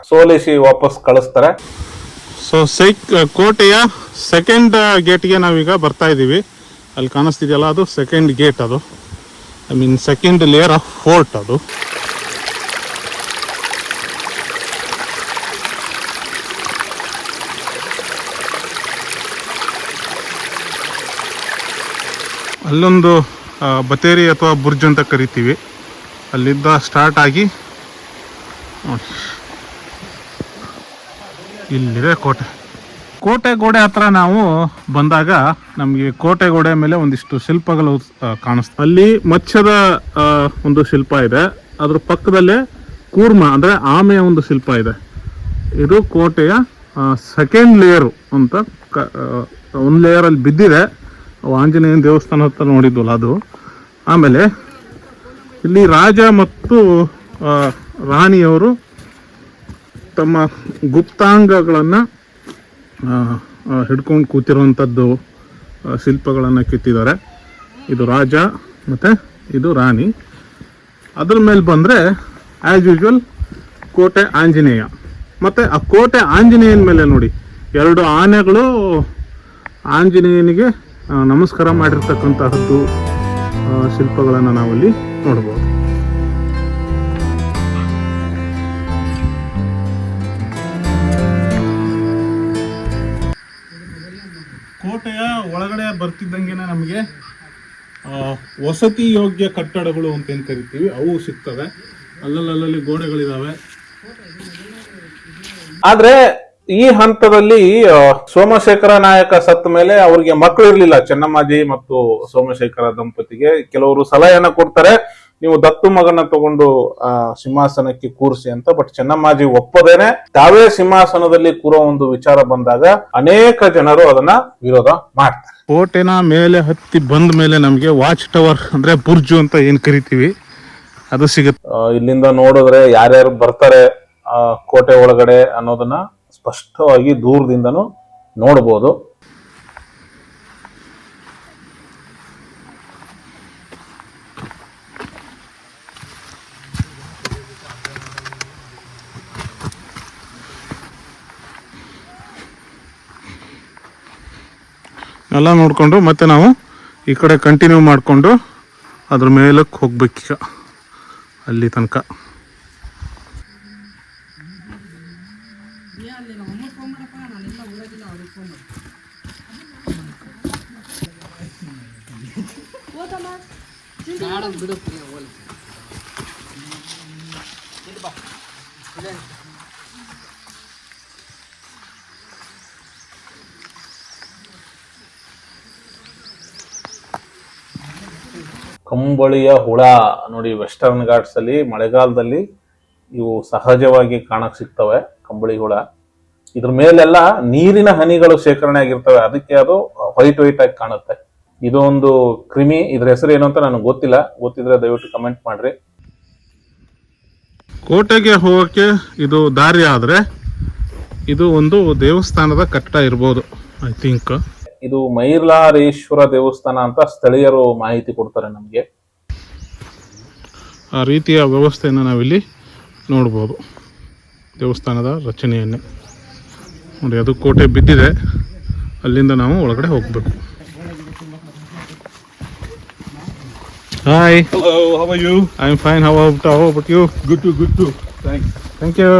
ಸೋಲಿಸಿ ವಾಪಸ್ ಕಳಿಸ್ತಾರೆ. ಸೊ ಕೋಟೆಯ ಸೆಕೆಂಡ್ ಗೇಟ್ಗೆ ನಾವೀಗ ಬರ್ತಾ ಇದೀವಿ. ಅಲ್ಲಿ ಕಾಣಿಸ್ತಿದೆಯಲ್ಲ, ಅದು ಸೆಕೆಂಡ್ ಗೇಟ್. ಅದು I mean second layer of fort. ಅದು ಅಲ್ಲೊಂದು ಬತೇರಿ ಅಥವಾ ಬುರ್ಜ್ ಅಂತ ಕರಿತೀವಿ, ಅಲ್ಲಿಂದ ಸ್ಟಾರ್ಟ್ ಆಗಿ ಇಲ್ಲಿದೆ ಕೋಟೆ ಗೋಡೆ ಹತ್ರ ನಾವು ಬಂದಾಗ ನಮಗೆ ಕೋಟೆ ಗೋಡೆ ಮೇಲೆ ಒಂದಿಷ್ಟು ಶಿಲ್ಪಗಳು ಕಾಣಿಸ್ತವೆ. ಅಲ್ಲಿ ಮತ್ಸ್ಯದ ಒಂದು ಶಿಲ್ಪ ಇದೆ, ಅದ್ರ ಪಕ್ಕದಲ್ಲೇ ಕೂರ್ಮ ಅಂದ್ರೆ ಆಮೆಯ ಒಂದು ಶಿಲ್ಪ ಇದೆ. ಇದು ಕೋಟೆಯ ಸೆಕೆಂಡ್ ಲೇಯರ್ ಅಂತ. ಒಂದು ಲೇಯರ್ ಅಲ್ಲಿ ಬಿದ್ದಿದೆ, ಆಂಜನೇಯನ ದೇವಸ್ಥಾನ ಹತ್ರ ನೋಡಿದ್ವಲ್ಲ ಅದು. ಆಮೇಲೆ ಇಲ್ಲಿ ರಾಜ ಮತ್ತು ರಾಣಿಯವರು ತಮ್ಮ ಗುಪ್ತಾಂಗಗಳನ್ನ ಹಿಡ್ಕೊಂಡು ಕೂತಿರುವಂಥದ್ದು ಶಿಲ್ಪಗಳನ್ನು ಕೆತ್ತಿದ್ದಾರೆ. ಇದು ರಾಜ ಮತ್ತು ಇದು ರಾಣಿ. ಅದ್ರ ಮೇಲೆ ಬಂದರೆ ಆ್ಯಸ್ ಯೂಶ್ವಲ್ ಕೋಟೆ ಆಂಜನೇಯ. ಮತ್ತು ಆ ಕೋಟೆ ಆಂಜನೇಯನ ಮೇಲೆ ನೋಡಿ, ಎರಡು ಆನೆಗಳು ಆಂಜನೇಯನಿಗೆ ನಮಸ್ಕಾರ ಮಾಡಿರ್ತಕ್ಕಂತಹದ್ದು ಶಿಲ್ಪಗಳನ್ನು ನಾವಲ್ಲಿ ನೋಡ್ಬೋದು. ಕೋಟೆಯ ಒಳಗಡೆ ಬರ್ತಿದ್ದಂಗೆನೆ ನಮಗೆ ವಸತಿ ಯೋಗ್ಯ ಕಟ್ಟಡಗಳು ಅಂತ ಏನು ಕರಿತೀವಿ ಅವು ಸಿಗ್ತವೆ. ಅಲ್ಲಲ್ಲಿ ಗೋಡೆಗಳಿದಾವೆ. ಆದ್ರೆ ಈ ಹಂತದಲ್ಲಿ ಸೋಮಶೇಖರ ನಾಯಕ ಸತ್ತ ಮೇಲೆ ಅವ್ರಿಗೆ ಮಕ್ಕಳು ಇರ್ಲಿಲ್ಲ. ಚೆನ್ನಮ್ಮಾಜಿ ಮತ್ತು ಸೋಮಶೇಖರ ದಂಪತಿಗೆ ಕೆಲವರು ಸಲಹೆಯನ್ನ ಕೊಡ್ತಾರೆ, ನೀವು ದತ್ತು ಮಗನ ತಗೊಂಡು ಸಿಂಹಾಸನಕ್ಕೆ ಕೂರಿಸಿ ಅಂತ. ಬಟ್ ಚೆನ್ನಮ್ಮಾಜಿ ಒಪ್ಪದೇನೆ ತಾವೇ ಸಿಂಹಾಸನದಲ್ಲಿ ಕೂರೋ ಒಂದು ವಿಚಾರ ಬಂದಾಗ ಅನೇಕ ಜನರು ಅದನ್ನ ವಿರೋಧ ಮಾಡ್ತಾರೆ. ಕೋಟೆನ ಮೇಲೆ ಹತ್ತಿ ಬಂದ ಮೇಲೆ ನಮ್ಗೆ ವಾಚ್ ಟವರ್ ಅಂದ್ರೆ ಬುರ್ಜು ಅಂತ ಏನ್ ಕರಿತೀವಿ ಅದು ಸಿಗುತ್ತೆ. ಇಲ್ಲಿಂದ ನೋಡಿದ್ರೆ ಯಾರ್ಯಾರು ಬರ್ತಾರೆ ಕೋಟೆ ಒಳಗಡೆ ಅನ್ನೋದನ್ನ ಸ್ಪಷ್ಟವಾಗಿ ದೂರದಿಂದನೂ ನೋಡ್ಬೋದು. ಎಲ್ಲ ನೋಡಿಕೊಂಡು ಮತ್ತೆ ನಾವು ಈ ಕಡೆ ಕಂಟಿನ್ಯೂ ಮಾಡಿಕೊಂಡು ಅದ್ರ ಮೇಲಕ್ಕೆ ಹೋಗ್ಬೇಕೀಗ ಅಲ್ಲಿ ತನಕ. ಕಂಬಳಿಯ ಹುಳ ನೋಡಿ, ವೆಸ್ಟರ್ನ್ ಘಾಟ್ಸ್ ಅಲ್ಲಿ ಮಳೆಗಾಲದಲ್ಲಿ ಇವು ಸಹಜವಾಗಿ ಕಾಣಕ್ ಸಿಗ್ತವೆ. ಕಂಬಳಿ ಹುಳ, ಇದ್ರ ಮೇಲೆಲ್ಲ ನೀರಿನ ಹನಿಗಳು ಶೇಖರಣೆ ಆಗಿರ್ತವೆ, ಅದಕ್ಕೆ ಅದು ವೈಟ್ ಆಗಿ ಕಾಣುತ್ತೆ. ಇದೊಂದು ಕ್ರಿಮಿ, ಇದ್ರ ಹೆಸರು ಏನು ಅಂತ ನನಗೆ ಗೊತ್ತಿಲ್ಲ, ಗೊತ್ತಿದ್ರೆ ದಯವಿಟ್ಟು ಕಮೆಂಟ್ ಮಾಡ್ರಿ. ಕೋಟೆಗೆ ಹೋಗಕ್ಕೆ ಇದು ದಾರಿ ಆದ್ರೆ ಇದು ಒಂದು ದೇವಸ್ಥಾನದ ಕಟ್ಟಡ ಇರ್ಬೋದು, ಐ ಥಿಂಕ್. ಇದು ಮೈಲಾರೇಶ್ವರ ದೇವಸ್ಥಾನ ಅಂತ ಸ್ಥಳೀಯರು ಮಾಹಿತಿ ಕೊಡ್ತಾರೆ ನಮಗೆ. ಆ ರೀತಿಯ ವ್ಯವಸ್ಥೆಯನ್ನು ನಾವಿಲ್ಲಿ ನೋಡ್ಬೋದು, ದೇವಸ್ಥಾನದ ರಚನೆಯನ್ನೇ ನೋಡಿ. ಅದು ಕೋಟೆ ಬಿದ್ದಿದೆ, ಅಲ್ಲಿಂದ ನಾವು ಒಳಗಡೆ ಹೋಗಬೇಕು. Hi, Hello, how are you? I am fine. How about you? Good too. Thanks. Thank you.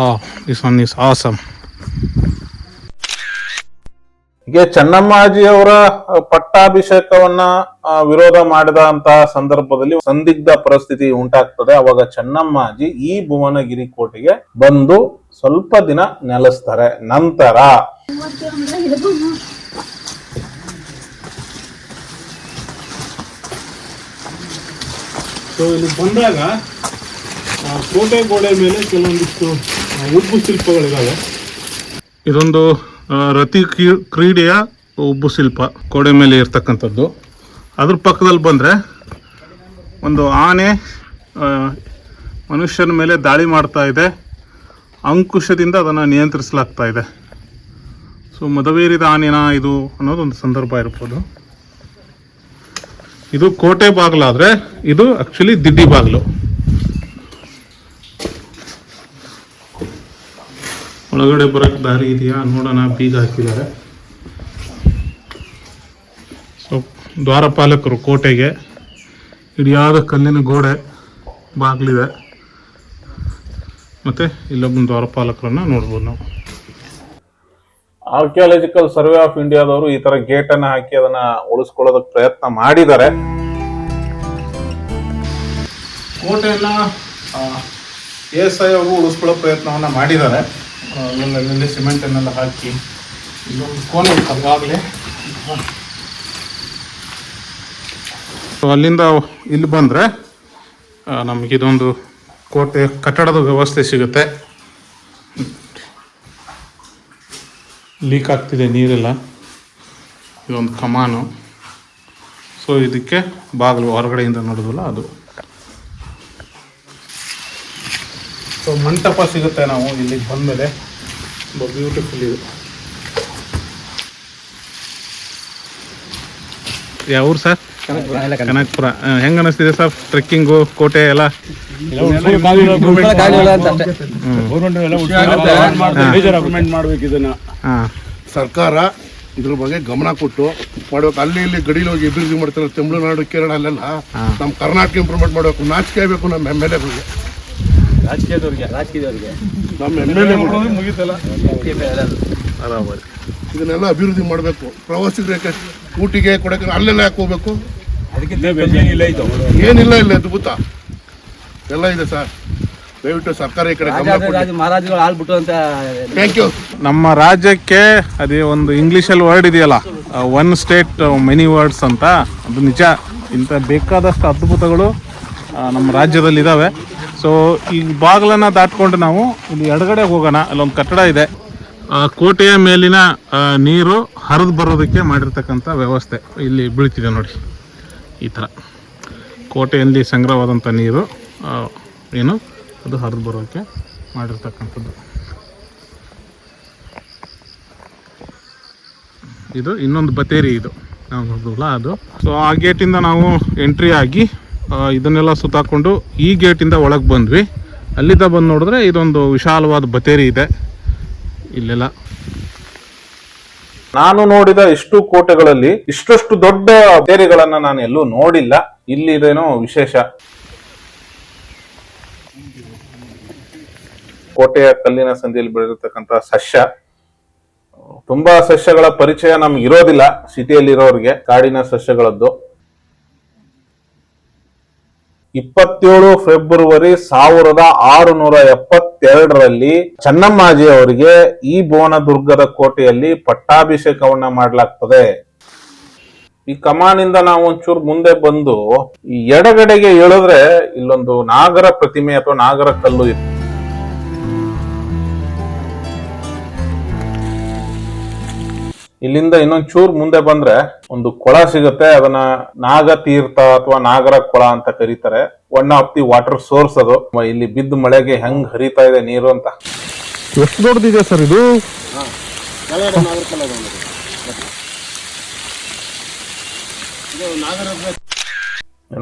Oh, this one is awesome. ಹೀಗೆ ಚೆನ್ನಮ್ಮಾಜಿಯವರ ಪಟ್ಟಾಭಿಷೇಕವನ್ನ ವಿರೋಧ ಮಾಡಿದಂತಹ ಸಂದರ್ಭದಲ್ಲಿ ಸಂದಿಗ್ಧ ಪರಿಸ್ಥಿತಿ ಉಂಟಾಗ್ತದೆ. ಅವಾಗ ಚೆನ್ನಮ್ಮಾಜಿ ಈ ಭುವನಗಿರಿ ಕೋಟೆಗೆ ಬಂದು ಸ್ವಲ್ಪ ದಿನ ನೆಲೆಸ್ತಾರೆ. ನಂತರ ಸೊ ಇಲ್ಲಿ ಬಂದಾಗ ಕೋಟೆ ಗೋಡೆ ಮೇಲೆ ಕೆಲವೊಂದಿಷ್ಟು ಉಬ್ಬು ಶಿಲ್ಪಗಳಿದಾವೆ. ಇದೊಂದು ರತಿ ಕ್ರೀಡೆಯ ಉಬ್ಬು ಶಿಲ್ಪ ಗೋಡೆ ಮೇಲೆ ಇರ್ತಕ್ಕಂಥದ್ದು. ಅದ್ರ ಪಕ್ಕದಲ್ಲಿ ಬಂದರೆ ಒಂದು ಆನೆ ಮನುಷ್ಯನ ಮೇಲೆ ದಾಳಿ ಮಾಡ್ತಾ ಇದೆ, ಅಂಕುಶದಿಂದ ಅದನ್ನು ನಿಯಂತ್ರಿಸಲಾಗ್ತಾ ಇದೆ. ಸೊ ಮದವೇರಿದ ಆನೆನ ಇದು ಅನ್ನೋದೊಂದು ಸಂದರ್ಭ ಇರ್ಬೋದು. ಇದು ಕೋಟೆ ಬಾಗಿಲಾದರೆ ಇದು ಆ್ಯಕ್ಚುಲಿ ದಿಡ್ಡಿ ಬಾಗಿಲು. ಒಳಗಡೆ ಬರೋಕ್ಕೆ ದಾರಿ ಇದೆಯಾ ನೋಡೋಣ. ಬೀಗ ಹಾಕಿದ್ದಾರೆ. ಸೊ ದ್ವಾರಪಾಲಕರು ಕೋಟೆಗೆ, ಇಡಿಯಾದ ಕಲ್ಲಿನ ಗೋಡೆ ಬಾಗಿಲಿದೆ, ಮತ್ತು ಇಲ್ಲೊಬ್ಬನ ದ್ವಾರಪಾಲಕರನ್ನು ನೋಡ್ಬೋದು ನಾವು. ಆರ್ಕಿಯಾಲಜಿಕಲ್ ಸರ್ವೆ ಆಫ್ ಇಂಡಿಯಾದವರು ಈ ತರ ಗೇಟ್ ಅನ್ನ ಹಾಕಿ ಅದನ್ನ ಉಳಿಸ್ಕೊಳ್ಳೋದಕ್ಕೆ ಪ್ರಯತ್ನ ಮಾಡಿದ್ದಾರೆ. ಕೋಟೆಯನ್ನ ASI ಅವರು ಉಳಿಸ್ಕೊಳ್ಳೋ ಪ್ರಯತ್ನವನ್ನ ಮಾಡಿದ್ದಾರೆ. ಅಲ್ಲಲ್ಲಿ ಸಿಮೆಂಟನ್ನೆಲ್ಲ ಹಾಕಿ ಇಲ್ಲೊಂದು ಕೋಣೆ ಅದಾಗಲೇ. ಅಲ್ಲಿಂದ ಇಲ್ಲಿ ಬಂದರೆ ನಮಗಿದೊಂದು ಕೋಟೆ ಕಟ್ಟಡದ ವ್ಯವಸ್ಥೆ ಸಿಗುತ್ತೆ. ಲೀಕ್ ಆಗ್ತಿದೆ ನೀರೆಲ್ಲ. ಇದೊಂದು ಕಮಾನು. ಸೊ ಇದಕ್ಕೆ ಬಾಗಿಲು ಹೊರಗಡೆಯಿಂದ ನೋಡೋದಲ್ಲ ಅದು. ಸೊ ಮಂಟಪ ಸಿಗುತ್ತೆ ನಾವು ಇಲ್ಲಿಗೆ ಬಂದಮೇಲೆ. ಬ್ಯೂಟಿಫುಲ್ ಇದು. ಯಾವ ಊರು ಸರ್? ಕನಕಪುರ. ಹೆಂಗೆ ಅನ್ನಿಸ್ತಿದೆ ಸರ್ ಟ್ರೆಕ್ಕಿಂಗು, ಕೋಟೆ ಎಲ್ಲ? ಮಾಡ್ಬೇಕು ಇದನ್ನ. ಸರ್ಕಾರ ಇದ್ರ ಬಗ್ಗೆ ಗಮನ ಕೊಟ್ಟು ಮಾಡ್ಬೇಕು. ಅಲ್ಲಿ ಇಲ್ಲಿ ಗಡಿಲಿ ಹೋಗಿ ಅಭಿವೃದ್ಧಿ ಮಾಡ್ತಾರೆ. ತಮಿಳುನಾಡು, ಕೇರಳ ಅಲ್ಲೆಲ್ಲ ನಮ್ಮ ಕರ್ನಾಟಕ ಇಂಪ್ರೂವ್ಮೆಂಟ್ ಮಾಡಬೇಕು. ನಾಚಿಕೆ ಆಗಬೇಕು ನಮ್ಮ MLAಗಳಿಗೆ, ನಮ್ಮ MLA ಮುಗಿತಲ್ಲ. ಇದನ್ನೆಲ್ಲ ಅಭಿವೃದ್ಧಿ ಮಾಡಬೇಕು. ಪ್ರವಾಸಿಗರಿಗೆ ಊಟಿಗೆ ಕೊಡಕ್ಕೆ ಅಲ್ಲೆಲ್ಲ ಯಾಕೆ ಹೋಗ್ಬೇಕು? ಏನಿಲ್ಲ, ಇಲ್ಲ ಅದ್ಭುತ ಎಲ್ಲ ಇದೆ ಸರ್. ದಯವಿಟ್ಟು ಸರ್ಕಾರ ಈ ಕಡೆ ಥ್ಯಾಂಕ್ ಯು. ನಮ್ಮ ರಾಜ್ಯಕ್ಕೆ ಅದೇ ಒಂದು ಇಂಗ್ಲೀಷಲ್ಲಿ ವರ್ಡ್ ಇದೆಯಲ್ಲ, ಒನ್ ಸ್ಟೇಟ್ ಮೆನಿ ವರ್ಡ್ಸ್ ಅಂತ. ಅದು ನಿಜ. ಇಂಥ ಬೇಕಾದಷ್ಟು ಅದ್ಭುತಗಳು ನಮ್ಮ ರಾಜ್ಯದಲ್ಲಿ ಇದ್ದಾವೆ. ಸೊ ಈ ಬಾಗಿಲನ್ನು ದಾಟ್ಕೊಂಡು ನಾವು ಇಲ್ಲಿ ಎಡಗಡೆ ಹೋಗೋಣ. ಅಲ್ಲೊಂದು ಕಟ್ಟಡ ಇದೆ. ಕೋಟೆಯ ಮೇಲಿನ ನೀರು ಹರಿದು ಬರೋದಕ್ಕೆ ಮಾಡಿರ್ತಕ್ಕಂಥ ವ್ಯವಸ್ಥೆ ಇಲ್ಲಿ ಬೀಳ್ತಿದೆ ನೋಡಿ. ಈ ಥರ ಕೋಟೆಯಲ್ಲಿ ಸಂಗ್ರಹವಾದಂಥ ನೀರು ಏನು ಅದು ಹರಿದು ಬರೋಕ್ಕೆ ಮಾಡಿರ್ತಕ್ಕಂಥದ್ದು. ಇದು ಇನ್ನೊಂದು ಬತೇರಿ, ಇದು ನಾವು ನೋಡಿದ್ವಲ್ಲ ಅದು. ಸೊ ಆ ಗೇಟಿಂದ ನಾವು ಎಂಟ್ರಿ ಆಗಿ ಇದನ್ನೆಲ್ಲ ಸುತ್ತಾಕೊಂಡು ಈ ಗೇಟಿಂದ ಒಳಗೆ ಬಂದ್ವಿ. ಅಲ್ಲಿಂದ ಬಂದು ನೋಡಿದ್ರೆ ಇದೊಂದು ವಿಶಾಲವಾದ ಬತೇರಿ ಇದೆ ಇಲ್ಲೆಲ್ಲ. ನಾನು ನೋಡಿದ ಇಷ್ಟು ಕೋಟೆಗಳಲ್ಲಿ ಇಷ್ಟಷ್ಟು ದೊಡ್ಡ ಬತೇರಿಗಳನ್ನ ನಾನು ಎಲ್ಲೂ ನೋಡಿಲ್ಲ. ಇಲ್ಲಿ ಇದೇನೋ ವಿಶೇಷ. ಕೋಟೆಯ ಕಲ್ಲಿನ ಸಂದಿಯಲ್ಲಿ ಬೆಳೆದಿರ್ತಕ್ಕಂಥ ಸಸ್ಯ, ತುಂಬಾ ಸಸ್ಯಗಳ ಪರಿಚಯ ನಮ್ಗೆ ಇರೋದಿಲ್ಲ ಸಿಟಿಯಲ್ಲಿ ಇರೋರಿಗೆ, ಕಾಡಿನ ಸಸ್ಯಗಳದ್ದು. 27 ಫೆಬ್ರವರಿ 1672ರಲ್ಲಿ ಚೆನ್ನಮ್ಮಾಜಿ ಅವರಿಗೆ ಈ ಭುವನದುರ್ಗದ ಕೋಟೆಯಲ್ಲಿ ಪಟ್ಟಾಭಿಷೇಕವನ್ನ ಮಾಡಲಾಗ್ತದೆ. ಈ ಕಮಾನಿಂದ ನಾವು ಒಂಚೂರು ಮುಂದೆ ಬಂದು ಈ ಎಡಗಡೆಗೆ ಇಳಿದ್ರೆ ಇಲ್ಲೊಂದು ನಾಗರ ಪ್ರತಿಮೆ ಅಥವಾ ನಾಗರ ಕಲ್ಲು ಇದೆ. ಇಲ್ಲಿಂದ ಇನ್ನೊಂದ್ ಚೂರ್ ಮುಂದೆ ಬಂದ್ರೆ ಒಂದು ಕೊಳ ಸಿಗುತ್ತೆ. ಅದನ್ನ ನಾಗತೀರ್ಥ ಅಥವಾ ನಾಗರ ಕೊಳ ಅಂತ ಕರೀತಾರೆ. One of the water source ಅದು. ಇಲ್ಲಿ ಬಿದ್ದ ಮಳೆಗೆ ಹೆಂಗ್ ಹರಿತಾ ಇದೆ ನೀರು ಅಂತ. ಎಷ್ಟು ದೊಡ್ಡದಿದೆ ಸರ್ ಇದು?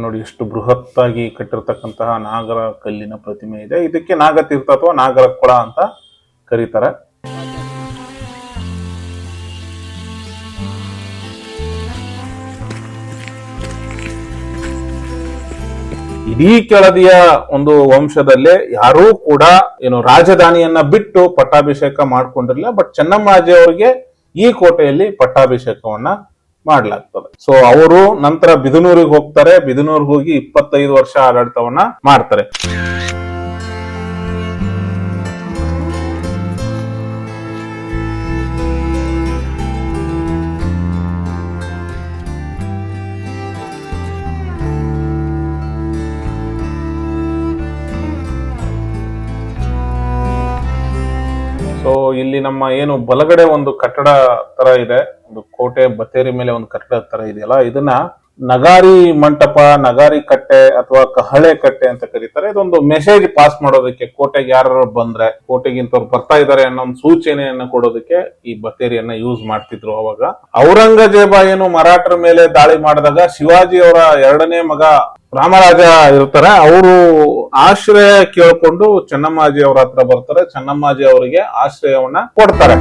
ನೋಡಿ ಎಷ್ಟು ಬೃಹತ್ತಾಗಿ ಕಟ್ಟಿರ್ತಕ್ಕಂತಹ ನಾಗರ ಕಲ್ಲಿನ ಪ್ರತಿಮೆ ಇದೆ. ಇದಕ್ಕೆ ನಾಗತೀರ್ಥ ಅಥವಾ ನಾಗರ ಕೊಳ ಅಂತ ಕರೀತಾರೆ. ಇಡೀ ಕೆಳದಿಯ ಒಂದು ವಂಶದಲ್ಲೇ ಯಾರೂ ಕೂಡ ಏನು ರಾಜಧಾನಿಯನ್ನ ಬಿಟ್ಟು ಪಟ್ಟಾಭಿಷೇಕ ಮಾಡ್ಕೊಂಡಿರಲಿಲ್ಲ. ಬಟ್ ಚೆನ್ನಮ್ಮಾಜಿ ಅವರಿಗೆ ಈ ಕೋಟೆಯಲ್ಲಿ ಪಟ್ಟಾಭಿಷೇಕವನ್ನ ಮಾಡ್ಲಾಗ್ತದೆ. ಸೊ ಅವರು ನಂತರ ಬಿದನೂರಿಗೆ ಹೋಗ್ತಾರೆ. ಬಿದನೂರಿಗೆ ಹೋಗಿ 25 ವರ್ಷ ಆಡಳಿತವನ್ನ ಮಾಡ್ತಾರೆ. ಸೊ ಇಲ್ಲಿ ನಮ್ಮ ಏನು ಬಲಗಡೆ ಒಂದು ಕಟ್ಟಡ ತರ ಇದೆ, ಒಂದು ಕೋಟೆ ಬತೇರಿ ಮೇಲೆ ಒಂದು ಕಟ್ಟಡ ತರ ಇದೆಯಲ್ಲ, ಇದನ್ನ ನಗಾರಿ ಮಂಟಪ, ನಗಾರಿ ಕಟ್ಟೆ ಅಥವಾ ಕಹಳೆ ಕಟ್ಟೆ ಅಂತ ಕರೀತಾರೆ. ಇದೊಂದು ಮೆಸೇಜ್ ಪಾಸ್ ಮಾಡೋದಕ್ಕೆ, ಕೋಟೆಗೆ ಯಾರು ಬಂದ್ರೆ ಕೋಟೆಗಿಂತವ್ರು ಬರ್ತಾ ಇದಾರೆ ಅನ್ನೋ ಒಂದು ಸೂಚನೆಯನ್ನ ಕೊಡೋದಕ್ಕೆ ಈ ಬತೇರಿಯನ್ನ ಯೂಸ್ ಮಾಡ್ತಿದ್ರು ಅವಾಗ. ಔರಂಗಜೇಬ ಏನು ಮರಾಠರ ಮೇಲೆ ದಾಳಿ ಮಾಡಿದಾಗ ಶಿವಾಜಿ ಅವರ 2ನೇ ಮಗ ರಾಮರಾಜ ಇರ್ತಾರೆ. ಅವರು ಆಶ್ರಯ ಕೇಳ್ಕೊಂಡು ಚೆನ್ನಮ್ಮಾಜಿ ಅವರ ಹತ್ರ ಬರ್ತಾರೆ. ಚೆನ್ನಮ್ಮಾಜಿ ಅವರಿಗೆ ಆಶ್ರಯವನ್ನ ಕೊಡ್ತಾರೆ.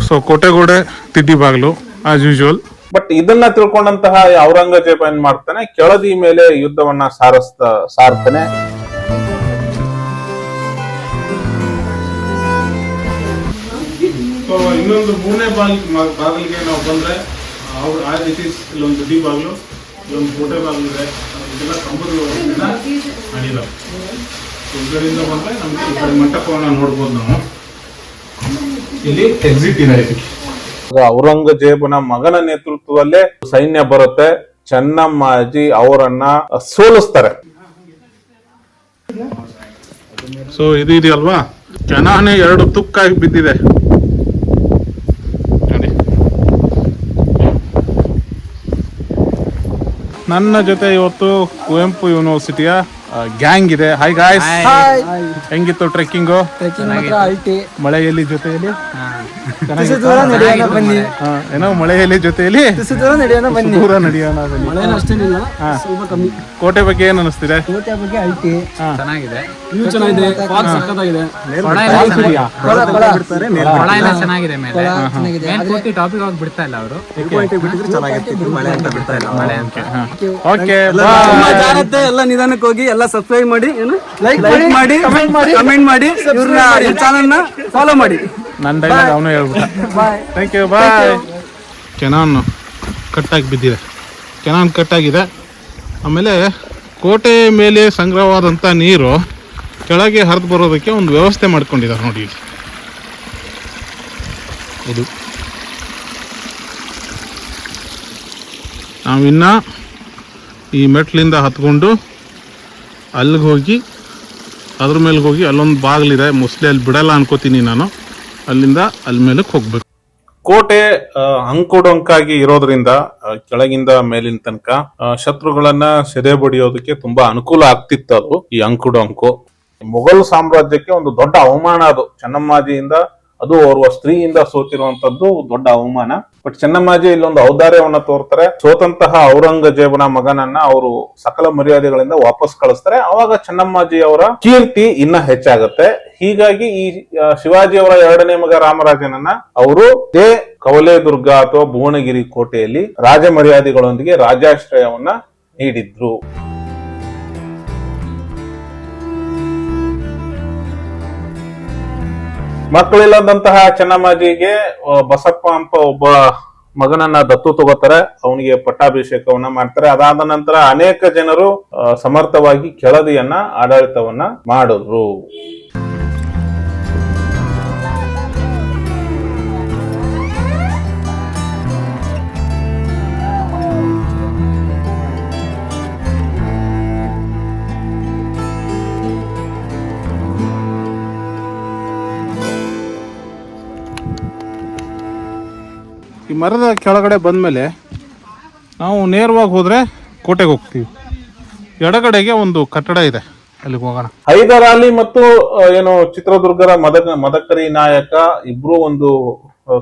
ಸೊ ಕೋಟೆಗೋಡೆ ತಿಡ್ಡಿ ಬಾಗಿಲು ಆಸ್ ಯೂಶುವಲ್. ಬಟ್ ಇದನ್ನ ತಿಳ್ಕೊಂಡಂತಹ ಔರಂಗಜೇಬ ಏನ್ ಮಾಡ್ತಾನೆ, ಕೆಳದಿ ಮೇಲೆ ಯುದ್ಧವನ್ನ ಸಾರ್ತಾನೆ. ಸೊ ಇನ್ನೊಂದು 3ನೇ ಬಾಗಿಲಿಗೆ ನಾವು ಬಂದ್ರೆ ಇಲ್ಲೊಂದು ಡಿ ಬಾಗಿಲು, ಇಲ್ಲೊಂದು ಕೋಟೆ ಬಾಗಿಲು ಇದೆ. ಇದೆಲ್ಲ ಕಂಬದ ಮಾಡಿದಾವೆ. ಹೊರಗಡೆಯಿಂದ ಬಂದ್ರೆ ನಮ್ಗೆ ಈ ಕಡೆ ಮಂಟಪವನ್ನ ನೋಡ್ಬೋದು ನಾವು. ಇಲ್ಲಿ ಎಕ್ಸಿಟ್ ಇದೆ. ಔರಂಗಜೇಬನ ಮಗನ ನೇತೃತ್ವದಲ್ಲೇ ಸೈನ್ಯ ಬರುತ್ತೆ. ಚೆನ್ನಮ್ಮಾಜಿ ಅವರನ್ನ ಸೋಲಿಸ್ತಾರೆ. ಸೊ ಇದು ಇದೆಯಲ್ವಾ, ಕೆನಾನೆ 2 ತುಕ್ಕಾಗಿ ಬಿದ್ದಿದೆ ನೋಡಿ. ನನ್ನ ಜೊತೆ ಇವತ್ತು ಕುವೆಂಪು ಯೂನಿವರ್ಸಿಟಿಯ ಗ್ಯಾಂಗ್ ಇದೆ. ಹಾಯ್ ಗಾಯ್ಸ್, ಹೆಂಗಿತ್ತು ಟ್ರೆಕ್ಕಿಂಗು? ಮಳೆಯಲ್ಲಿ ಜೊತೆಯಲ್ಲಿ ಏನೋ ಮಳೆಯಲ್ಲಿ ಜೊತೆಯಲ್ಲಿ ದೂರ ನಡೆಯೋಣ ಬನ್ನಿ. ಕೋಟೆ ಬಗ್ಗೆ ಏನ್ ಅನಿಸ್ತಿದೆ? ಚೆನ್ನಾಗಿದೆ, ಚೆನ್ನಾಗಿದೆ. ಮೇಲೆ ಟಾಪಿಕ್ ಆಗಿ ಬಿಡ್ತಾ ಇಲ್ಲ ಅವರು. ಓಕೆ, ಎಲ್ಲ ನಿಧಾನಕ್ಕೆ ಹೋಗಿ ಎಲ್ಲ ಸಬ್ಸ್ಕ್ರೈಬ್ ಮಾಡಿ, ಲೈಕ್ ಮಾಡಿ, ಕಮೆಂಟ್ ಮಾಡಿ, ಇವ್ರನ್ನ ಚಾನಲ್ ನ ಫಾಲೋ ಮಾಡಿ. ನನ್ನ ಡೈಲಾಗ್ ಅವನು ಹೇಳ್ಬಿಟ್ಟ. Thank you, bye. ಕೆನಾನ್ ಕಟ್ಟಾಗಿ ಬಿದ್ದಿದೆ, ಕೆನಾನ್ ಕಟ್ಟಾಗಿದೆ. ಆಮೇಲೆ ಕೋಟೆ ಮೇಲೆ ಸಂಗ್ರಹವಾದಂಥ ನೀರು ಕೆಳಗೆ ಹರಿದು ಬರೋದಕ್ಕೆ ಒಂದು ವ್ಯವಸ್ಥೆ ಮಾಡ್ಕೊಂಡಿದ್ದಾರೆ ನೋಡಿ. ಇದು ನಾವಿನ್ನ ಈ ಮೆಟ್ಲಿಂದ ಹತ್ಕೊಂಡು ಅಲ್ಲಿಗೆ ಹೋಗಿ ಅದ್ರ ಮೇಲೆ ಹೋಗಿ ಅಲ್ಲೊಂದು ಬಾಗಿಲಿದೆ, ಮೋಸ್ಟ್ಲಿ ಅಲ್ಲಿ ಬಿಡಲ್ಲ ಅನ್ಕೋತೀನಿ ನಾನು. ಅಲ್ಲಿಂದ ಅಲ್ಲಿ ಮೇಲಕ್ಕೆ ಹೋಗ್ಬೇಕು. ಕೋಟೆ ಅಂಕುಡೊಂಕಾಗಿ ಇರೋದ್ರಿಂದ ಕೆಳಗಿಂದ ಮೇಲಿನ ತನಕ ಶತ್ರುಗಳನ್ನ ಸೆದೆ ಬಡಿಯೋದಕ್ಕೆ ತುಂಬಾ ಅನುಕೂಲ ಆಗ್ತಿತ್ತು ಅದು, ಈ ಅಂಕುಡೊಂಕು. ಮೊಘಲ್ ಸಾಮ್ರಾಜ್ಯಕ್ಕೆ ಒಂದು ದೊಡ್ಡ ಅವಮಾನ ಅದು. ಚೆನ್ನಮ್ಮಾಜಿಯಿಂದ, ಅದು ಓರ್ವ ಸ್ತ್ರೀಯಿಂದ ಸೋತಿರುವಂತದ್ದು ದೊಡ್ಡ ಅವಮಾನ. ಬಟ್ ಚೆನ್ನಮ್ಮಾಜಿ ಇಲ್ಲೊಂದು ಔದಾರ್ಯವನ್ನ ತೋರ್ತಾರೆ. ಸೋತಂತಹ ಔರಂಗಜೇಬನ ಮಗನನ್ನ ಅವರು ಸಕಲ ಮರ್ಯಾದೆಗಳಿಂದ ವಾಪಸ್ ಕಳಿಸ್ತಾರೆ. ಅವಾಗ ಚೆನ್ನಮ್ಮಾಜಿ ಅವರ ಕೀರ್ತಿ ಇನ್ನ ಹೆಚ್ಚಾಗುತ್ತೆ. ಹೀಗಾಗಿ ಈ ಶಿವಾಜಿ ಅವರ ಎರಡನೇ ಮಗ ರಾಮರಾಜನನ್ನ ಅವರು ಇದೇ ಕವಲೇದುರ್ಗ ಅಥವಾ ಭುವನಗಿರಿ ಕೋಟೆಯಲ್ಲಿ ರಾಜ ಮರ್ಯಾದೆಗಳೊಂದಿಗೆ ರಾಜಾಶ್ರಯವನ್ನ ನೀಡಿದ್ರು. ಮಕ್ಕಳಿಲ್ಲದಂತಹ ಚೆನ್ನಮ್ಮಾಜಿಗೆ ಬಸಪ್ಪ ಅಂತ ಒಬ್ಬ ಮಗನನ್ನ ದತ್ತು ತಗೋತಾರೆ. ಅವನಿಗೆ ಪಟ್ಟಾಭಿಷೇಕವನ್ನ ಮಾಡ್ತಾರೆ. ಅದಾದ ನಂತರ ಅನೇಕ ಜನರು ಸಮರ್ಥವಾಗಿ ಕೆಳದಿಯನ್ನ ಆಡಳಿತವನ್ನ ಮಾಡಿದ್ರು. ಈ ಮರದ ಕೆಳಗಡೆ ಬಂದಮೇಲೆ ನಾವು ನೇರವಾಗಿ ಹೋದರೆ ಕೋಟೆಗೆ ಹೋಗ್ತೀವಿ. ಎಡಗಡೆಗೆ ಒಂದು ಕಟ್ಟಡ ಇದೆ, ಅಲ್ಲಿಗೆ ಹೋಗೋಣ. ಹೈದರ್ ಅಲಿ ಮತ್ತು ಏನು ಚಿತ್ರದುರ್ಗದ ಮದಕರಿ ನಾಯಕ ಇಬ್ರು ಒಂದು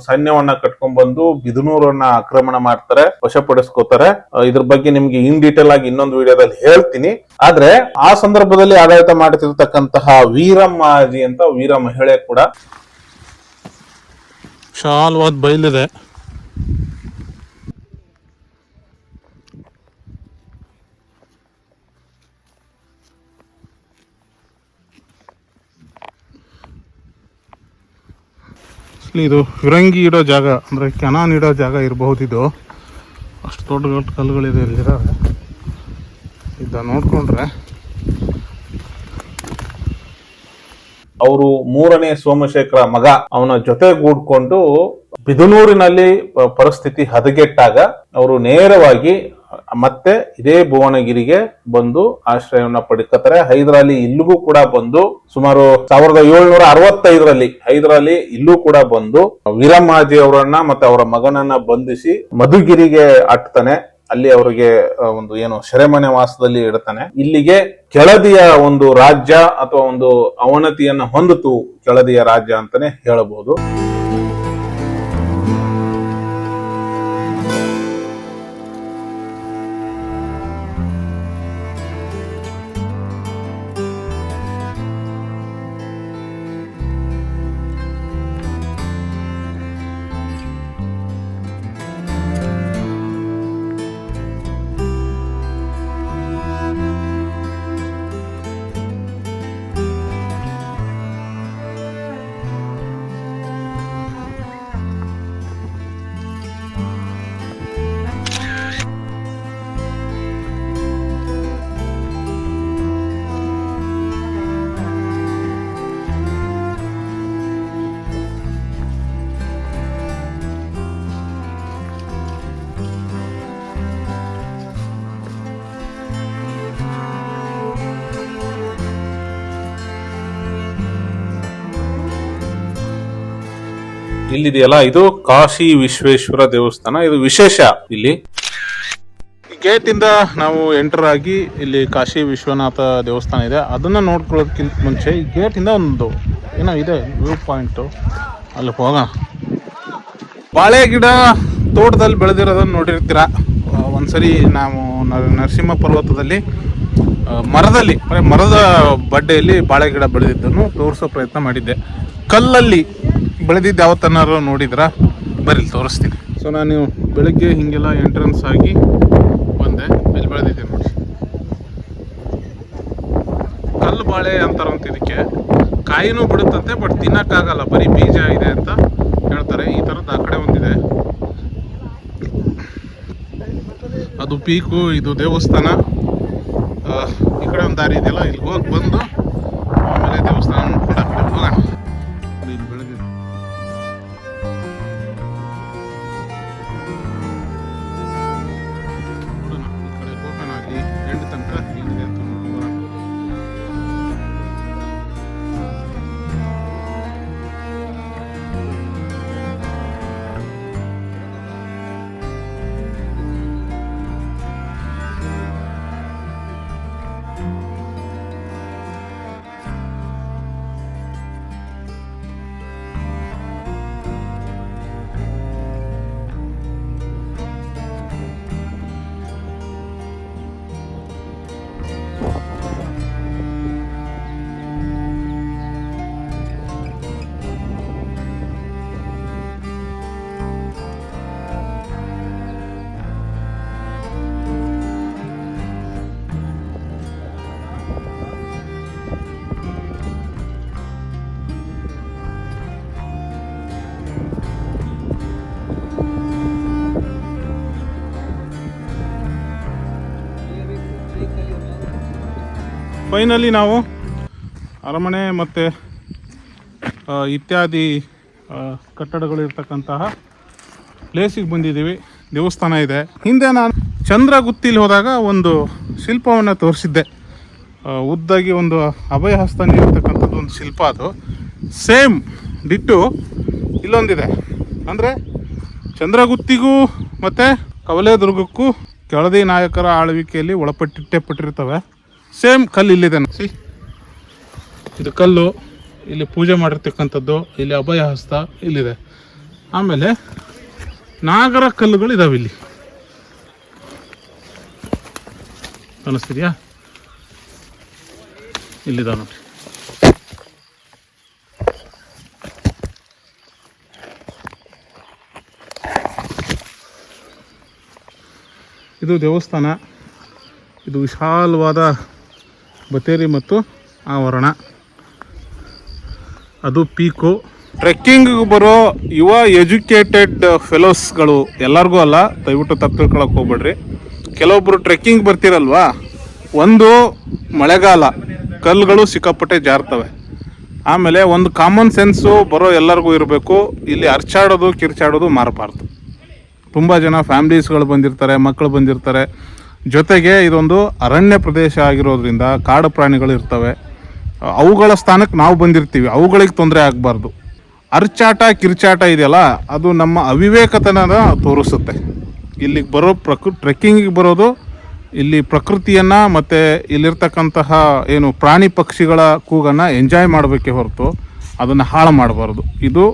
ಸೈನ್ಯವನ್ನ ಕಟ್ಕೊಂಡ್ ಬಂದು ಬಿದನೂರನ್ನ ಆಕ್ರಮಣ ಮಾಡ್ತಾರೆ, ವಶಪಡಿಸ್ಕೋತಾರೆ. ಇದ್ರ ಬಗ್ಗೆ ನಿಮ್ಗೆ ಇನ್ ಡೀಟೇಲ್ ಆಗಿ ಇನ್ನೊಂದು ವಿಡಿಯೋದಲ್ಲಿ ಹೇಳ್ತೀನಿ. ಆದ್ರೆ ಆ ಸಂದರ್ಭದಲ್ಲಿ ಆಡಳಿತ ಮಾಡ್ತಿರ್ತಕ್ಕಂತಹ ವೀರಮ್ಮಾಜಿ ಅಂತ ವೀರ ಮಹಿಳೆ ಕೂಡ. ವಿಶಾಲವಾದ ಬಯಲಿದೆ. ಇದು ಫಿರಂಗಿ ಇಡೋ ಜಾಗ, ಅಂದರೆ ಕೆನಾನ್ ಇಡೋ ಜಾಗ ಇರಬಹುದು. ಇದು ಅಷ್ಟು ದೊಡ್ಡ ದೊಡ್ಡ ಕಲ್ಲುಗಳಿದೆ ಇಲ್ಲಿದ್ದಾವೆ. ಇದ್ದ ನೋಡ್ಕೊಂಡ್ರೆ ಅವರು ಮೂರನೇ ಸೋಮಶೇಖರ ಮಗ ಅವನ ಜೊತೆಗೂಡ್ಕೊಂಡು ಬಿದನೂರಿನಲ್ಲಿ ಪರಿಸ್ಥಿತಿ ಹದಗೆಟ್ಟಾಗ ಅವರು ನೇರವಾಗಿ ಮತ್ತೆ ಇದೇ ಭುವನಗಿರಿಗೆ ಬಂದು ಆಶ್ರಯವನ್ನ ಪಡ್ಕೊತಾರೆ. ಹೈದರ್ ಅಲಿ ಇಲ್ಲಿಗೂ ಕೂಡ ಬಂದು ಸುಮಾರು 1765ರಲ್ಲಿ ಹೈದರ್ ಅಲಿ ಇಲ್ಲೂ ಕೂಡ ಬಂದು ವೀರಮ್ಮಾಜಿ ಅವರನ್ನ ಮತ್ತೆ ಅವರ ಮಗನನ್ನ ಬಂಧಿಸಿ ಮಧುಗಿರಿಗೆ ಅಟ್ತಾನೆ. ಅಲ್ಲಿ ಅವರಿಗೆ ಒಂದು ಏನು ಸೆರೆಮನೆ ವಾಸದಲ್ಲಿ ಇಡ್ತಾನೆ. ಇಲ್ಲಿಗೆ ಕೆಳದಿಯ ಒಂದು ರಾಜ್ಯ ಅಥವಾ ಒಂದು ಅವನತಿಯನ್ನ ಹೊಂದಿತು ಕೆಳದಿಯ ರಾಜ್ಯ ಅಂತಾನೆ ಹೇಳಬಹುದು. ಇಲ್ಲಿದೆಯಲ್ಲ, ಇದು ಕಾಶಿ ವಿಶ್ವೇಶ್ವರ ದೇವಸ್ಥಾನ. ಇದು ವಿಶೇಷ. ಇಲ್ಲಿ ಗೇಟ್ ಇಂದ ನಾವು ಎಂಟರ್ ಆಗಿ ಇಲ್ಲಿ ಕಾಶಿ ವಿಶ್ವನಾಥ ದೇವಸ್ಥಾನ ಇದೆ. ಅದನ್ನ ನೋಡ್ಕೊಳ್ಳೋದಕ್ಕಿಂತ ಮುಂಚೆ ಈ ಗೇಟ್ ಇಂದ ಒಂದು ಏನೋ ಇದೆ ವ್ಯೂ ಪಾಯಿಂಟ್, ಅಲ್ಲಿ ಹೋಗೋಣ. ಬಾಳೆ ಗಿಡ ತೋಟದಲ್ಲಿ ಬೆಳೆದಿರೋದನ್ನ ನೋಡಿರ್ತೀರ. ಒಂದ್ಸರಿ ನಾವು ನರಸಿಂಹ ಪರ್ವತದಲ್ಲಿ ಮರದ ಬಡ್ಡೆಯಲ್ಲಿ ಬಾಳೆ ಗಿಡ ಬೆಳೆದಿದ್ದನ್ನು ತೋರಿಸೋ ಪ್ರಯತ್ನ ಮಾಡಿದ್ದೆ. ಕಲ್ಲಲ್ಲಿ ಬೆಳೆದಿದ್ದು ಯಾವತ್ತನ್ನಾರು ನೋಡಿದ್ರ? ಬರ್ರಿ ತೋರಿಸ್ತೀನಿ. ಸೊ ನಾನು ಬೆಳಗ್ಗೆ ಹಿಂಗೆಲ್ಲ ಎಂಟ್ರೆನ್ಸ್ ಆಗಿ ಬಂದೆ. ಇಲ್ಲಿ ಬೆಳೆದಿದ್ದೆ ನೋಡಿ, ಕಲ್ಲು ಬಾಳೆ ಅಂತಾರಂತ. ಇದಕ್ಕೆ ಕಾಯಿನೂ ಬಿಡುತ್ತಂತೆ, ಬಟ್ ತಿನ್ನಕ್ಕಾಗಲ್ಲ, ಬರೀ ಬೀಜ ಇದೆ ಅಂತ ಹೇಳ್ತಾರೆ. ಈ ಥರದ್ದು ಆ ಕಡೆ ಒಂದಿದೆ, ಅದು ಪೀಕು, ಇದು ದೇವಸ್ಥಾನ. ಈ ಕಡೆ ಒಂದು ದಾರಿ ಇದೆಯಲ್ಲ, ಇಲ್ಲಿ ಹೋಗಿ ಬಂದು ಆಮೇಲೆ ದೇವಸ್ಥಾನ ನೋಡ್ಕೊಂಡು ಆ ಕಡೆ ಹೋಗೋಣ. ಇಲ್ಲಿ ಬೆಳೆದಿದೆ. ನೋಡೋಣ ಈ ಕಡೆ ಹೋಗೋಣ, ಅಲ್ಲಿ ಎಂಟು ತನಕ ಏನಿದೆ ಅಂತ ನೋಡೋಣ. ಫೈನಲಿ ನಾವು ಅರಮನೆ ಮತ್ತು ಇತ್ಯಾದಿ ಕಟ್ಟಡಗಳಿರ್ತಕ್ಕಂತಹ ಪ್ಲೇಸಿಗೆ ಬಂದಿದ್ದೀವಿ. ದೇವಸ್ಥಾನ ಇದೆ. ಹಿಂದೆ ನಾನು ಚಂದ್ರಗುತ್ತಿಲಿ ಹೋದಾಗ ಒಂದು ಶಿಲ್ಪವನ್ನು ತೋರಿಸಿದ್ದೆ. ಉದ್ದಾಗಿ ಒಂದು ಅಭಯಹಸ್ತ ನೀಡ್ತಕ್ಕಂಥದ್ದು ಒಂದು ಶಿಲ್ಪ. ಅದು ಸೇಮ್ ಡಿಟ್ಟು ಇಲ್ಲೊಂದಿದೆ. ಅಂದರೆ ಚಂದ್ರಗುತ್ತಿಗೂ ಮತ್ತು ಕವಲೇದುರ್ಗಕ್ಕೂ ಕೆಳದಿ ನಾಯಕರ ಆಳ್ವಿಕೆಯಲ್ಲಿ ಒಳಪಟ್ಟಿರ್ತವೆ. ಸೇಮ್ ಕಲ್ಲು ಇಲ್ಲಿದೆ. ಸಿ, ಇದು ಕಲ್ಲು, ಇಲ್ಲಿ ಪೂಜೆ ಮಾಡಿರ್ತಕ್ಕಂಥದ್ದು, ಇಲ್ಲಿ ಅಭಯಹಸ್ತ ಇಲ್ಲಿದೆ. ಆಮೇಲೆ ನಾಗರ ಕಲ್ಲುಗಳು ಇದಾವೆ ಇಲ್ಲಿ, ಕಾಣಿಸ್ತಿದ್ಯಾ? ಇಲ್ಲಿದಾವೆ ನೋಡಿ. ಇದು ದೇವಸ್ಥಾನ. ಇದು ವಿಶಾಲವಾದ ಬತೇರಿ ಮತ್ತು ಆವರಣ. ಅದು ಪೀಕು. ಟ್ರೆಕ್ಕಿಂಗ್ ಬರೋ ಯುವ ಎಜುಕೇಟೆಡ್ ಫೆಲೋಸ್ಗಳು ಎಲ್ಲರಿಗೂ ಅಲ್ಲ, ದಯವಿಟ್ಟು ತಪ್ಪು ತಿಳ್ಕೊಳಕ್ಕೆ ಹೋಗ್ಬೇಡ್ರಿ. ಕೆಲವೊಬ್ಬರು ಟ್ರೆಕ್ಕಿಂಗ್ ಬರ್ತಿರಲ್ವಾ, ಒಂದು ಮಳೆಗಾಲ, ಕಲ್ಲುಗಳು ಸಿಕ್ಕಾಪಟ್ಟೆ ಜಾರ್ತವೆ. ಆಮೇಲೆ ಒಂದು ಕಾಮನ್ ಸೆನ್ಸು ಬರೋ ಎಲ್ಲರಿಗೂ ಇರಬೇಕು. ಇಲ್ಲಿ ಅರ್ಚಾಡೋದು ಕಿರ್ಚಾಡೋದು ಮಾರಬಾರ್ದು. ತುಂಬ ಜನ ಫ್ಯಾಮ್ಲೀಸ್ಗಳು ಬಂದಿರ್ತಾರೆ, ಮಕ್ಕಳು ಬಂದಿರ್ತಾರೆ. ಜೊತೆಗೆ ಇದೊಂದು ಅರಣ್ಯ ಪ್ರದೇಶ ಆಗಿರೋದ್ರಿಂದ ಕಾಡು ಪ್ರಾಣಿಗಳು ಇರ್ತವೆ. ಅವುಗಳ ಸ್ಥಾನಕ್ಕೆ ನಾವು ಬಂದಿರ್ತೀವಿ, ಅವುಗಳಿಗೆ ತೊಂದರೆ ಆಗಬಾರ್ದು. ಅರ್ಚಾಟ ಕಿರ್ಚಾಟ ಇದೆಯಲ್ಲ, ಅದು ನಮ್ಮ ಅವಿವೇಕತನದ ತೋರಿಸುತ್ತೆ. ಇಲ್ಲಿಗೆ ಬರೋ ಟ್ರೆಕ್ಕಿಂಗಿಗೆ ಬರೋದು ಇಲ್ಲಿ ಪ್ರಕೃತಿಯನ್ನು ಮತ್ತು ಇಲ್ಲಿರ್ತಕ್ಕಂತಹ ಏನು ಪ್ರಾಣಿ ಪಕ್ಷಿಗಳ ಕೂಗನ್ನು ಎಂಜಾಯ್ ಮಾಡಬೇಕೇ ಹೊರತು ಅದನ್ನು ಹಾಳು ಮಾಡಬಾರ್ದು. ಇದು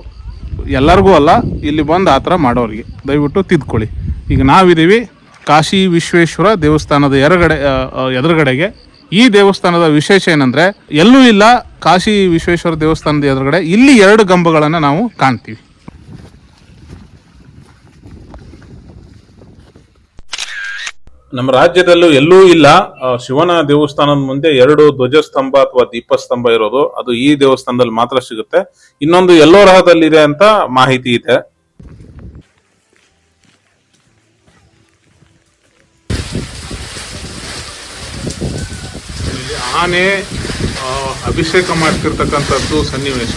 ಎಲ್ಲರಿಗೂ ಅಲ್ಲ, ಇಲ್ಲಿ ಬಂದು ಆ ಥರ ಮಾಡೋರಿಗೆ ದಯವಿಟ್ಟು ತಿದ್ಕೊಳ್ಳಿ. ಈಗ ನಾವಿದ್ದೀವಿ ಕಾಶಿ ವಿಶ್ವೇಶ್ವರ ದೇವಸ್ಥಾನದ ಎದುರುಗಡೆಗೆ. ಈ ದೇವಸ್ಥಾನದ ವಿಶೇಷ ಏನಂದರೆ, ಎಲ್ಲೂ ಇಲ್ಲ ಕಾಶಿ ವಿಶ್ವೇಶ್ವರ ದೇವಸ್ಥಾನದ ಎದುರುಗಡೆ ಇಲ್ಲಿ 2 ಗಂಬಗಳನ್ನು ನಾವು ಕಾಣ್ತೀವಿ. ನಮ್ಮ ರಾಜ್ಯದಲ್ಲೂ ಎಲ್ಲೂ ಇಲ್ಲ ಶಿವನ ದೇವಸ್ಥಾನದ ಮುಂದೆ 2 ಧ್ವಜಸ್ತಂಭ ಅಥವಾ ದೀಪಸ್ತಂಭ ಇರೋದು. ಅದು ಈ ದೇವಸ್ಥಾನದಲ್ಲಿ ಮಾತ್ರ ಸಿಗುತ್ತೆ. ಇನ್ನೊಂದು ಎಲ್ಲೋರಹದಲ್ಲಿದೆ ಅಂತ ಮಾಹಿತಿ ಇದೆ. ಆನೆ ಅಭಿಷೇಕ ಮಾಡ್ತಿರ್ತಕ್ಕಂಥದ್ದು ಸನ್ನಿವೇಶ.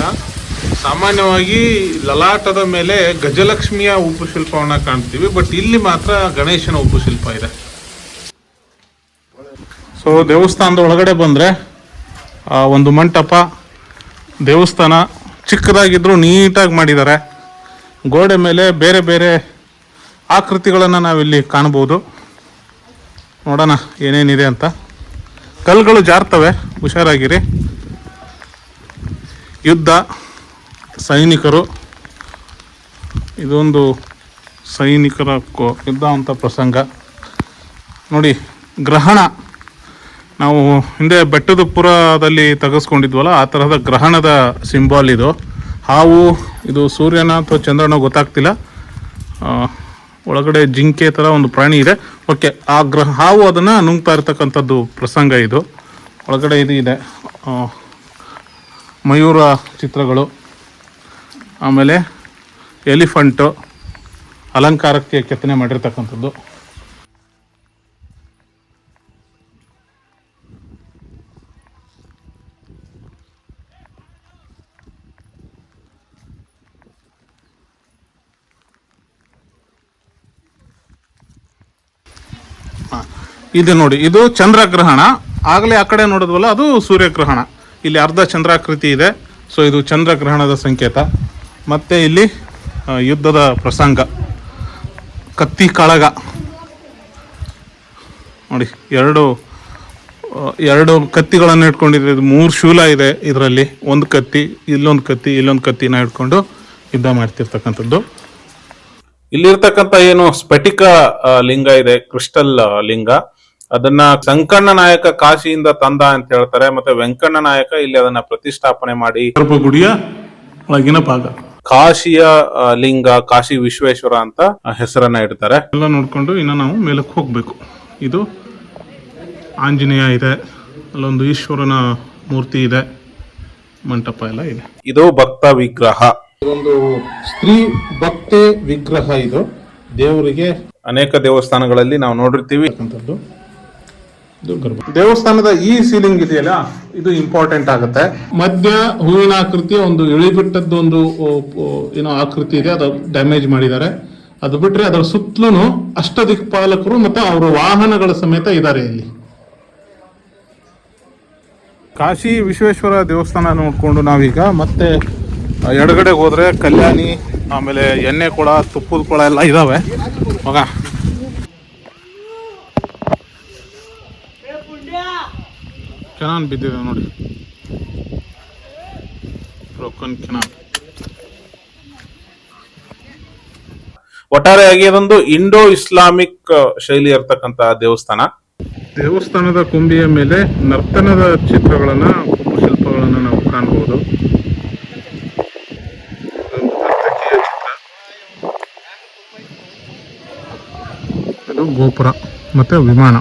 ಸಾಮಾನ್ಯವಾಗಿ ಲಲಾಟದ ಮೇಲೆ ಗಜಲಕ್ಷ್ಮಿಯ ಉಪಶಿಲ್ಪವನ್ನು ಕಾಣ್ತೀವಿ, ಬಟ್ ಇಲ್ಲಿ ಮಾತ್ರ ಗಣೇಶನ ಉಪಶಿಲ್ಪ ಇದೆ. ಸೊ ದೇವಸ್ಥಾನದ ಒಳಗಡೆ ಬಂದರೆ ಒಂದು ಮಂಟಪ, ದೇವಸ್ಥಾನ ಚಿಕ್ಕದಾಗಿದ್ದರೂ ನೀಟಾಗಿ ಮಾಡಿದ್ದಾರೆ. ಗೋಡೆ ಮೇಲೆ ಬೇರೆ ಬೇರೆ ಆಕೃತಿಗಳನ್ನು ನಾವಿಲ್ಲಿ ಕಾಣ್ಬೋದು. ನೋಡೋಣ ಏನೇನಿದೆ ಅಂತ. ಕಲ್ಲುಗಳು ಜಾರ್ತವೆ, ಹುಷಾರಾಗಿರಿ. ಯುದ್ಧ, ಸೈನಿಕರು, ಇದೊಂದು ಸೈನಿಕರ ಯುದ್ಧ ಅಂತ ಪ್ರಸಂಗ ನೋಡಿ. ಗ್ರಹಣ, ನಾವು ಹಿಂದೆ ಬೆಟ್ಟದಪುರದಲ್ಲಿ ತೆಗೆಸ್ಕೊಂಡಿದ್ವಲ್ಲ, ಆ ತರಹದ ಗ್ರಹಣದ ಸಿಂಬಾಲ್ ಇದು. ಹಾವು, ಇದು ಸೂರ್ಯನ ಅಥವಾ ಚಂದ್ರನ ಗೊತ್ತಾಗ್ತಿಲ್ಲ. ಒಳಗಡೆ ಜಿಂಕೆ ಥರ ಒಂದು ಪ್ರಾಣಿ ಇದೆ. ಓಕೆ, ಆ ಹಾವು ಅದನ್ನು ನುಂಗ್ತಾ ಇರ್ತಕ್ಕಂಥದ್ದು ಪ್ರಸಂಗ ಇದು. ಒಳಗಡೆ ಇದು ಇದೆ, ಮಯೂರ ಚಿತ್ರಗಳು, ಆಮೇಲೆ ಎಲಿಫಂಟು ಅಲಂಕಾರಕ್ಕೆ ಕೆತ್ತನೆ ಮಾಡಿರ್ತಕ್ಕಂಥದ್ದು. ಇದು ನೋಡಿ, ಇದು ಚಂದ್ರಗ್ರಹಣ. ಆಗಲೇ ಆ ಕಡೆ ನೋಡಿದ್ವಲ್ಲ, ಅದು ಸೂರ್ಯಗ್ರಹಣ. ಇಲ್ಲಿ ಅರ್ಧ ಚಂದ್ರಾಕೃತಿ ಇದೆ. ಸೊ ಇದು ಚಂದ್ರಗ್ರಹಣದ ಸಂಕೇತ. ಮತ್ತು ಇಲ್ಲಿ ಯುದ್ಧದ ಪ್ರಸಂಗ, ಕತ್ತಿ ಕಾಳಗ ನೋಡಿ. ಎರಡು ಕತ್ತಿಗಳನ್ನು ಇಟ್ಕೊಂಡಿದ್ರೆ, ಇದು 3 ಶೂಲ ಇದೆ ಇದರಲ್ಲಿ. ಒಂದು ಕತ್ತಿ, ಇಲ್ಲೊಂದು ಕತ್ತಿ, ಇಲ್ಲೊಂದು ಕತ್ತಿನ ಇಟ್ಕೊಂಡು ಯುದ್ಧ ಮಾಡ್ತಿರ್ತಕ್ಕಂಥದ್ದು. ಇಲ್ಲಿರ್ತಕ್ಕಂಥ ಏನು ಸ್ಫಟಿಕ ಲಿಂಗ ಇದೆ, ಕ್ರಿಸ್ಟಲ್ ಲಿಂಗ, ಅದನ್ನ ಸಂಕಣ್ಣ ನಾಯಕ ಕಾಶಿಯಿಂದ ತಂದ ಅಂತ ಹೇಳ್ತಾರೆ. ಮತ್ತೆ ವೆಂಕಣ್ಣ ನಾಯಕ ಇಲ್ಲಿ ಅದನ್ನ ಪ್ರತಿಷ್ಠಾಪನೆ ಮಾಡಿ ಗರ್ಭಗುಡಿಯ ಒಳಗಿನ ಭಾಗ ಕಾಶಿಯ ಲಿಂಗ, ಕಾಶಿ ವಿಶ್ವೇಶ್ವರ ಅಂತ ಹೆಸರನ್ನ ಇಡ್ತಾರೆ. ಎಲ್ಲ ನೋಡ್ಕೊಂಡು ಇನ್ನು ನಾವು ಮೇಲಕ್ಕೆ ಹೋಗ್ಬೇಕು. ಇದು ಆಂಜನೇಯ ಇದೆ, ಅಲ್ಲೊಂದು ಈಶ್ವರನ ಮೂರ್ತಿ ಇದೆ, ಮಂಟಪ ಎಲ್ಲ ಇದೆ. ಇದು ಭಕ್ತ ವಿಗ್ರಹ, ಇದೊಂದು ಸ್ತ್ರೀ ಭಕ್ತೆ ವಿಗ್ರಹ. ಇದು ದೇವರಿಗೆ ಅನೇಕ ದೇವಸ್ಥಾನಗಳಲ್ಲಿ ನಾವು ನೋಡಿರ್ತೀವಿ. ದೇವಸ್ಥಾನದ ಈ ಸೀಲಿಂಗ್ ಇದೆಯಲ್ಲ, ಇದು ಇಂಪಾರ್ಟೆಂಟ್ ಆಗುತ್ತೆ. ಮಧ್ಯ ಹೂವಿನ ಆಕೃತಿಯ ಒಂದು ಇಳಿಬಿಟ್ಟದ್ದು ಒಂದು ಏನೋ ಆಕೃತಿ ಇದೆ, ಅದು ಡ್ಯಾಮೇಜ್ ಮಾಡಿದ್ದಾರೆ. ಅದು ಬಿಟ್ರೆ ಅದರ ಸುತ್ತಲೂ ಅಷ್ಟದಿಕ್ಪಾಲಕರು ಮತ್ತೆ ಅವರ ವಾಹನಗಳ ಸಮೇತ ಇದ್ದಾರೆ ಇಲ್ಲಿ. ಕಾಶಿ ವಿಶ್ವೇಶ್ವರ ದೇವಸ್ಥಾನ ನೋಡ್ಕೊಂಡು ನಾವೀಗ ಮತ್ತೆ ಎಡಗಡೆಗೆ ಹೋದ್ರೆ ಕಲ್ಯಾಣಿ, ಆಮೇಲೆ ಎಣ್ಣೆ ಕೊಳ, ತುಪ್ಪದ ಕೊಳ ಎಲ್ಲ ಇದಾವೆ. ಮಗ ಕೆನಾನ್ ಬಿದ್ದಿದೆ ನೋಡಿ, ಬ್ರೋಕನ್ ಕೆನಾನ್. ಒಟ್ಟಾರೆಯಾಗಿ ಇದೊಂದು ಇಂಡೋ ಇಸ್ಲಾಮಿಕ್ ಶೈಲಿ ಇರತಕ್ಕಂತಹ ದೇವಸ್ಥಾನ. ದೇವಸ್ಥಾನದ ಕೊಂಬಿಯ ಮೇಲೆ ನರ್ತನದ ಚಿತ್ರಗಳನ್ನ, ಶಿಲ್ಪಗಳನ್ನ ನಾವು ಕಾಣಬಹುದು. ಇದು ಗೋಪುರ ಮತ್ತೆ ವಿಮಾನ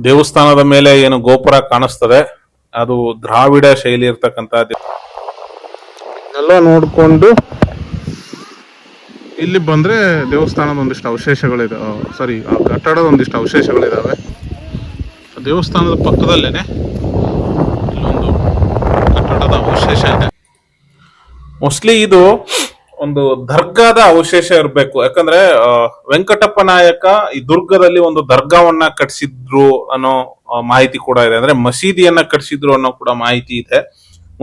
ದೇವಸ್ಥಾನದ ಮೇಲೆ ಏನು ಗೋಪುರ ಕಾಣಿಸ್ತದೆ, ಅದು ದ್ರಾವಿಡ ಶೈಲಿ ಇರ್ತಕ್ಕಂಥ ಎಲ್ಲ ನೋಡ್ಕೊಂಡು ಇಲ್ಲಿ ಬಂದ್ರೆ ದೇವಸ್ಥಾನದ ಒಂದಿಷ್ಟು ಅವಶೇಷಗಳಿದೆ, ಆ ಕಟ್ಟಡದ ಒಂದಿಷ್ಟು ಅವಶೇಷಗಳಿದಾವೆ. ದೇವಸ್ಥಾನದ ಪಕ್ಕದಲ್ಲೇನೆ ಇಲ್ಲೊಂದು ಕಟ್ಟಡದ ಅವಶೇಷ ಇದೆ. ಮೋಸ್ಟ್ಲಿ ಇದು ಒಂದು ದರ್ಗಾದ ಅವಶೇಷ ಇರಬೇಕು. ಯಾಕಂದ್ರೆ ವೆಂಕಟಪ್ಪ ನಾಯಕ ಈ ದುರ್ಗದಲ್ಲಿ ಒಂದು ದರ್ಗಾವನ್ನ ಕಟ್ಟಿಸಿದ್ರು ಅನ್ನೋ ಮಾಹಿತಿ ಕೂಡ ಇದೆ. ಅಂದ್ರೆ ಮಸೀದಿಯನ್ನ ಕಟ್ಟಿಸಿದ್ರು ಅನ್ನೋ ಕೂಡ ಮಾಹಿತಿ ಇದೆ.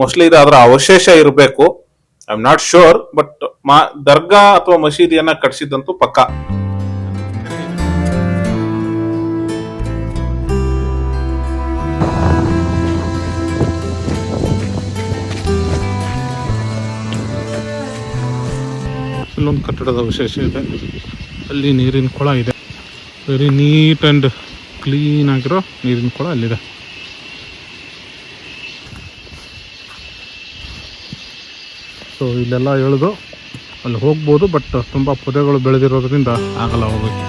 ಮೋಸ್ಟ್ಲಿ ಇದು ಅದರ ಅವಶೇಷ ಇರಬೇಕು. I am not sure, but ದರ್ಗಾ ಅಥವಾ ಮಸೀದಿಯನ್ನ ಕಟ್ಟಿಸಿದಂತೂ ಪಕ್ಕ. ಇಲ್ಲೊಂದು ಕಟ್ಟಡದ ಅವಶೇಷ ಇದೆ, ಅಲ್ಲಿ ನೀರಿನ ಕೊಳ ಇದೆ. ವೆರಿ ನೀಟ್ ಅಂಡ್ ಕ್ಲೀನ್ ಆಗಿರೋ ನೀರಿನ ಕೊಳ ಅಲ್ಲಿದೆ. ಸೊ ಇಲ್ಲೆಲ್ಲ ಎಳೆದು ಅಲ್ಲಿ ಹೋಗ್ಬೋದು, ಬಟ್ ತುಂಬ ಪೊದೆಗಳು ಬೆಳೆದಿರೋದ್ರಿಂದ ಆಗಲ್ಲ ಹೋಗೋಕ್ಕೆ.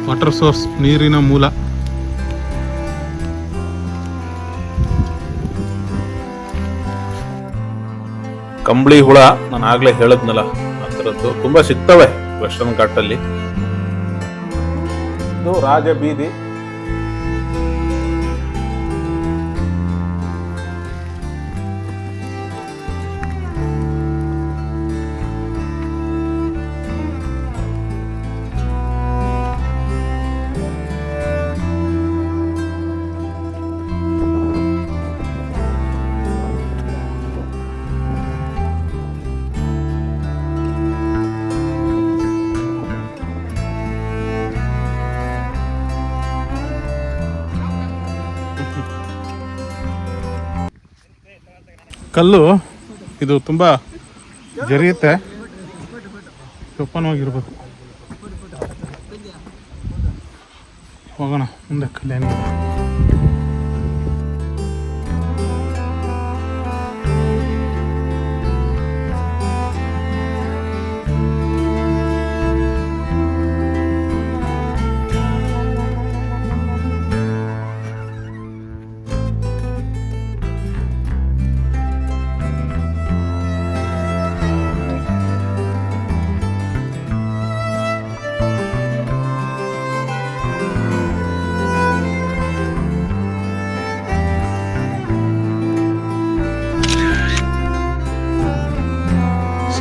ವಾಟರ್ ಸೋರ್ಸ್, ನೀರಿನ ಮೂಲ. ಕಂಬಳಿ ಹುಳ, ನಾನು ಆಗ್ಲೇ ಹೇಳದ್ನಲ್ಲ, ಆ ಥರದ್ದು ತುಂಬಾ ಸಿಗ್ತವೆ ವೆಸ್ಟರ್ನ್ ಘಾಟಲ್ಲಿ. ಇದು ರಾಜ ಬೀದಿ. ಕಲ್ಲು ಇದು ತುಂಬ ಜರಿಯುತ್ತೆ, ಓಪನ್ವಾಗಿರ್ಬೇಕು. ಹೋಗೋಣ ಮುಂದೆ ಕಲ್ಯಾಣಿ.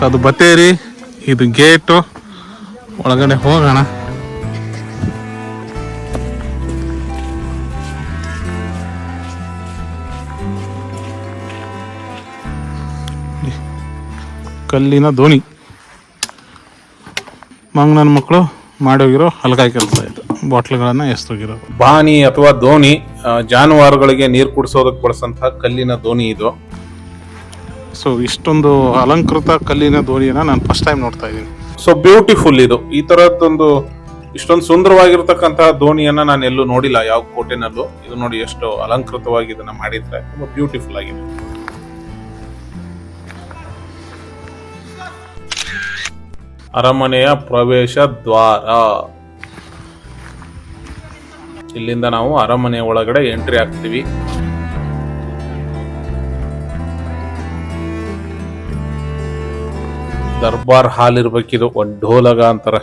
ಅದು ಬತ್ತೇರಿ, ಇದು ಗೇಟು. ಒಳಗಡೆ ಹೋಗೋಣ. ಕಲ್ಲಿನ ದೋಣಿ. ಮಂಗನ ಮಕ್ಕಳು ಮಾಡೋಗಿರೋ ಹಲಕಾಯಿ ಕೆಲಸ ಇದು, ಬಾಟ್ಲ್ಗಳನ್ನ ಎಸ್ತೋಗಿರೋದು. ಬಾನಿ ಅಥವಾ ದೋಣಿ, ಜಾನುವಾರುಗಳಿಗೆ ನೀರು ಕುಡಿಸೋದಕ್ಕೆ ಬಳಸಂತಹ ಕಲ್ಲಿನ ದೋಣಿ ಇದು. ಸೊ ಇಷ್ಟೊಂದು ಅಲಂಕೃತ ಕಲ್ಲಿನ ದೋಣಿಯನ್ನ ನಾನು ಫಸ್ಟ್ ಟೈಮ್ ನೋಡ್ತಾ ಇದ್ದೀನಿ. ಸೊ ಬ್ಯೂಟಿಫುಲ್ ಇದು. ಈ ತರದೊಂದು ಇಷ್ಟೊಂದು ಸುಂದರವಾಗಿರ್ತಕ್ಕಂತಹ ದೋಣಿಯನ್ನ ನಾನು ಎಲ್ಲೂ ನೋಡಿಲ್ಲ ಯಾವ ಕೋಟೆನಲ್ಲೂ. ಇದು ನೋಡಿ ಎಷ್ಟು ಅಲಂಕೃತವಾಗಿ ಇದನ್ನ ಮಾಡಿದ್ರೆ, ತುಂಬಾ ಬ್ಯೂಟಿಫುಲ್ ಆಗಿದೆ. ಅರಮನೆಯ ಪ್ರವೇಶ ದ್ವಾರ. ಇಲ್ಲಿಂದ ನಾವು ಅರಮನೆಯ ಒಳಗಡೆ ಎಂಟ್ರಿ ಆಗ್ತೀವಿ. ದರ್ಬಾರ್ ಹಾಲ್ ಇರ್ಬೇಕಿದು, ಒಂದ್ ಢೋಲಗ ಅಂತಾರ.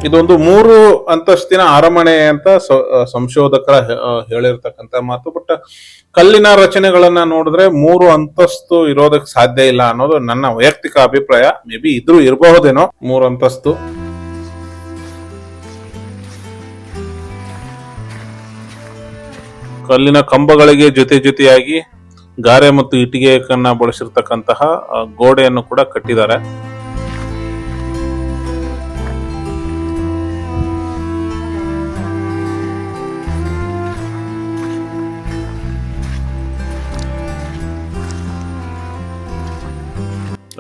ಇದೊಂದು 3 ಅಂತಸ್ತಿನ ಅರಮನೆ ಅಂತ ಸಂಶೋಧಕರ ಹೇಳಿರ್ತಕ್ಕಂಥ ಮಾತು. ಬಟ್ ಕಲ್ಲಿನ ರಚನೆಗಳನ್ನ ನೋಡಿದ್ರೆ 3 ಅಂತಸ್ತು ಇರೋದಕ್ಕೆ ಸಾಧ್ಯ ಇಲ್ಲ ಅನ್ನೋದು ನನ್ನ ವೈಯಕ್ತಿಕ ಅಭಿಪ್ರಾಯ. ಮೇ ಬಿ ಇದ್ರೂ ಇರಬಹುದೇನೋ 3 ಅಂತಸ್ತು. ಕಲ್ಲಿನ ಕಂಬಗಳಿಗೆ ಜೊತೆಯಾಗಿ ಗಾರೆ ಮತ್ತು ಇಟ್ಟಿಗೆಯನ್ನ ಬಳಸಿರ್ತಕ್ಕಂತಹ ಗೋಡೆಯನ್ನು ಕೂಡ ಕಟ್ಟಿದ್ದಾರೆ.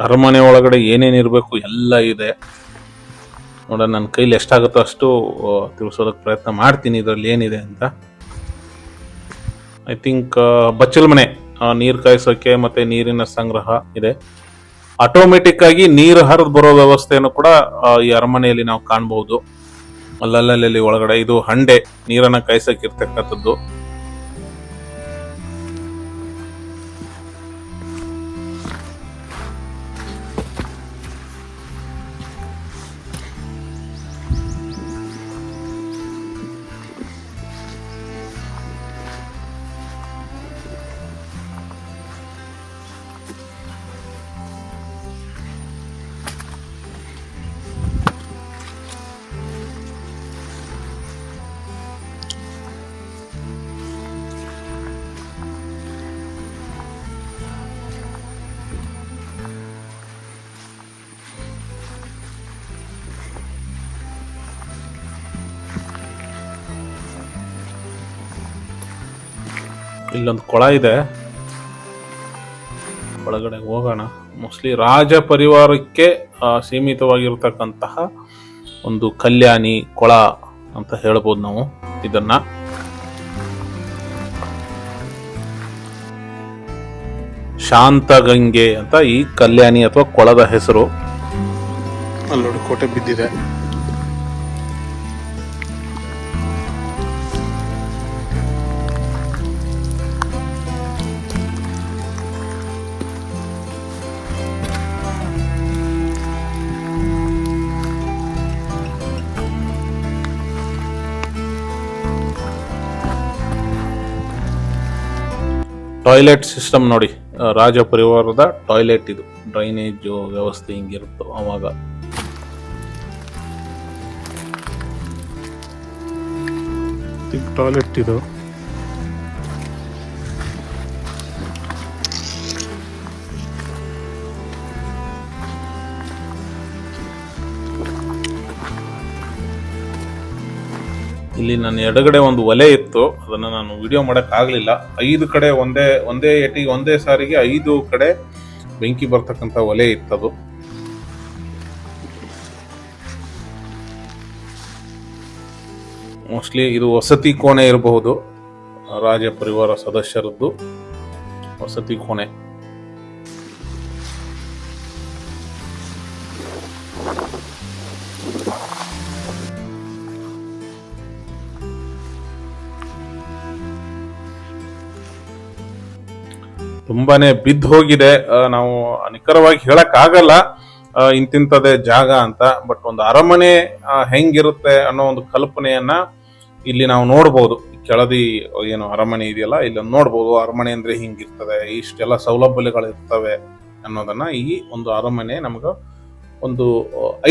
ಅರಮನೆ ಒಳಗಡೆ ಏನೇನಿರ್ಬೇಕು ಎಲ್ಲ ಇದೆ. ನೋಡ, ನನ್ನ ಕೈಲಿ ಎಷ್ಟಾಗುತ್ತೋ ಅಷ್ಟು ತಿಳಿಸೋದಕ್ಕೆ ಪ್ರಯತ್ನ ಮಾಡ್ತೀನಿ ಇದರಲ್ಲಿ ಏನಿದೆ ಅಂತ. ಐ ಥಿಂಕ್ ಬಚ್ಚಲ್ ಮನೆ, ನೀರು ಕಾಯಿಸೋಕೆ ಮತ್ತೆ ನೀರಿನ ಸಂಗ್ರಹ ಇದೆ. ಆಟೋಮೆಟಿಕ್ ಆಗಿ ನೀರು ಹರಿದು ಬರೋ ವ್ಯವಸ್ಥೆಯನ್ನು ಕೂಡ ಈ ಅರಮನೆಯಲ್ಲಿ ನಾವು ಕಾಣಬಹುದು. ಅಲ್ಲಲ್ಲಿ ಒಳಗಡೆ ಇದು ಹಂಡೆ, ನೀರನ್ನ ಕಾಯಿಸಕ್ಕೆ ಇರ್ತಕ್ಕಂಥದ್ದು. ಇಲ್ಲೊಂದು ಕೊಳ ಇದೆ, ಒಳಗಡೆ ಹೋಗೋಣ. ಮೋಸ್ಟ್ಲಿ ರಾಜ ಪರಿವಾರಕ್ಕೆ ಸೀಮಿತವಾಗಿರ್ತಕ್ಕಂತಹ ಒಂದು ಕಲ್ಯಾಣಿ ಕೊಳ ಅಂತ ಹೇಳ್ಬೋದು ನಾವು ಇದನ್ನ. ಶಾಂತಗಂಗೆ ಅಂತ ಈ ಕಲ್ಯಾಣಿ ಅಥವಾ ಕೊಳದ ಹೆಸರು. ಅಲ್ಲಿ ನೋಡಿ ಕೋಟೆ ಬಿದ್ದಿದೆ. ಟಾಯ್ಲೆಟ್ ಸಿಸ್ಟಮ್ ನೋಡಿ, ರಾಜ ಪರಿವಾರದ ಟಾಯ್ಲೆಟ್ ಇದು. ಡ್ರೈನೇಜ್ ವ್ಯವಸ್ಥೆ ಹಿಂಗಿರುತ್ತೋ ಅವಾಗ. ಟಾಯ್ಲೆಟ್ ಇದು. ಇಲ್ಲಿ ನನ್ನ ಎಡಗಡೆ ಒಂದು ಒಲೆ ಇತ್ತು, ಅದನ್ನ ನಾನು ವಿಡಿಯೋ ಮಾಡಕ್ ಆಗ್ಲಿಲ್ಲ. 5 ಕಡೆ ಒಂದೇ ಏಟಿಗೆ ಒಂದೇ ಸಾರಿಗೆ 5 ಕಡೆ ಬೆಂಕಿ ಬರ್ತಕ್ಕಂಥ ಒಲೆ ಇತ್ತದು. ಮೋಸ್ಟ್ಲಿ ಇದು ವಸತಿ ಕೋಣೆ ಇರಬಹುದು, ರಾಜ ಪರಿವಾರ ಸದಸ್ಯರದ್ದು ವಸತಿ ಕೋಣೆ. ತುಂಬಾನೇ ಬಿದ್ದು ಹೋಗಿದೆ. ನಾವು ನಿಖರವಾಗಿ ಹೇಳಕ್ ಆಗಲ್ಲ ಇಂತಿಂತದೇ ಜಾಗ ಅಂತ. ಬಟ್ ಒಂದು ಅರಮನೆ ಹೆಂಗಿರುತ್ತೆ ಅನ್ನೋ ಒಂದು ಕಲ್ಪನೆಯನ್ನ ಇಲ್ಲಿ ನಾವು ನೋಡ್ಬೋದು. ಕೆಳದಿ ಏನು ಅರಮನೆ ಇದೆಯಲ್ಲ, ಇಲ್ಲಿ ನೋಡ್ಬೋದು ಅರಮನೆ ಅಂದ್ರೆ ಹಿಂಗಿರ್ತದೆ, ಇಷ್ಟೆಲ್ಲ ಸೌಲಭ್ಯಗಳು ಇರ್ತವೆ ಅನ್ನೋದನ್ನ ಈ ಒಂದು ಅರಮನೆ ನಮಗ ಒಂದು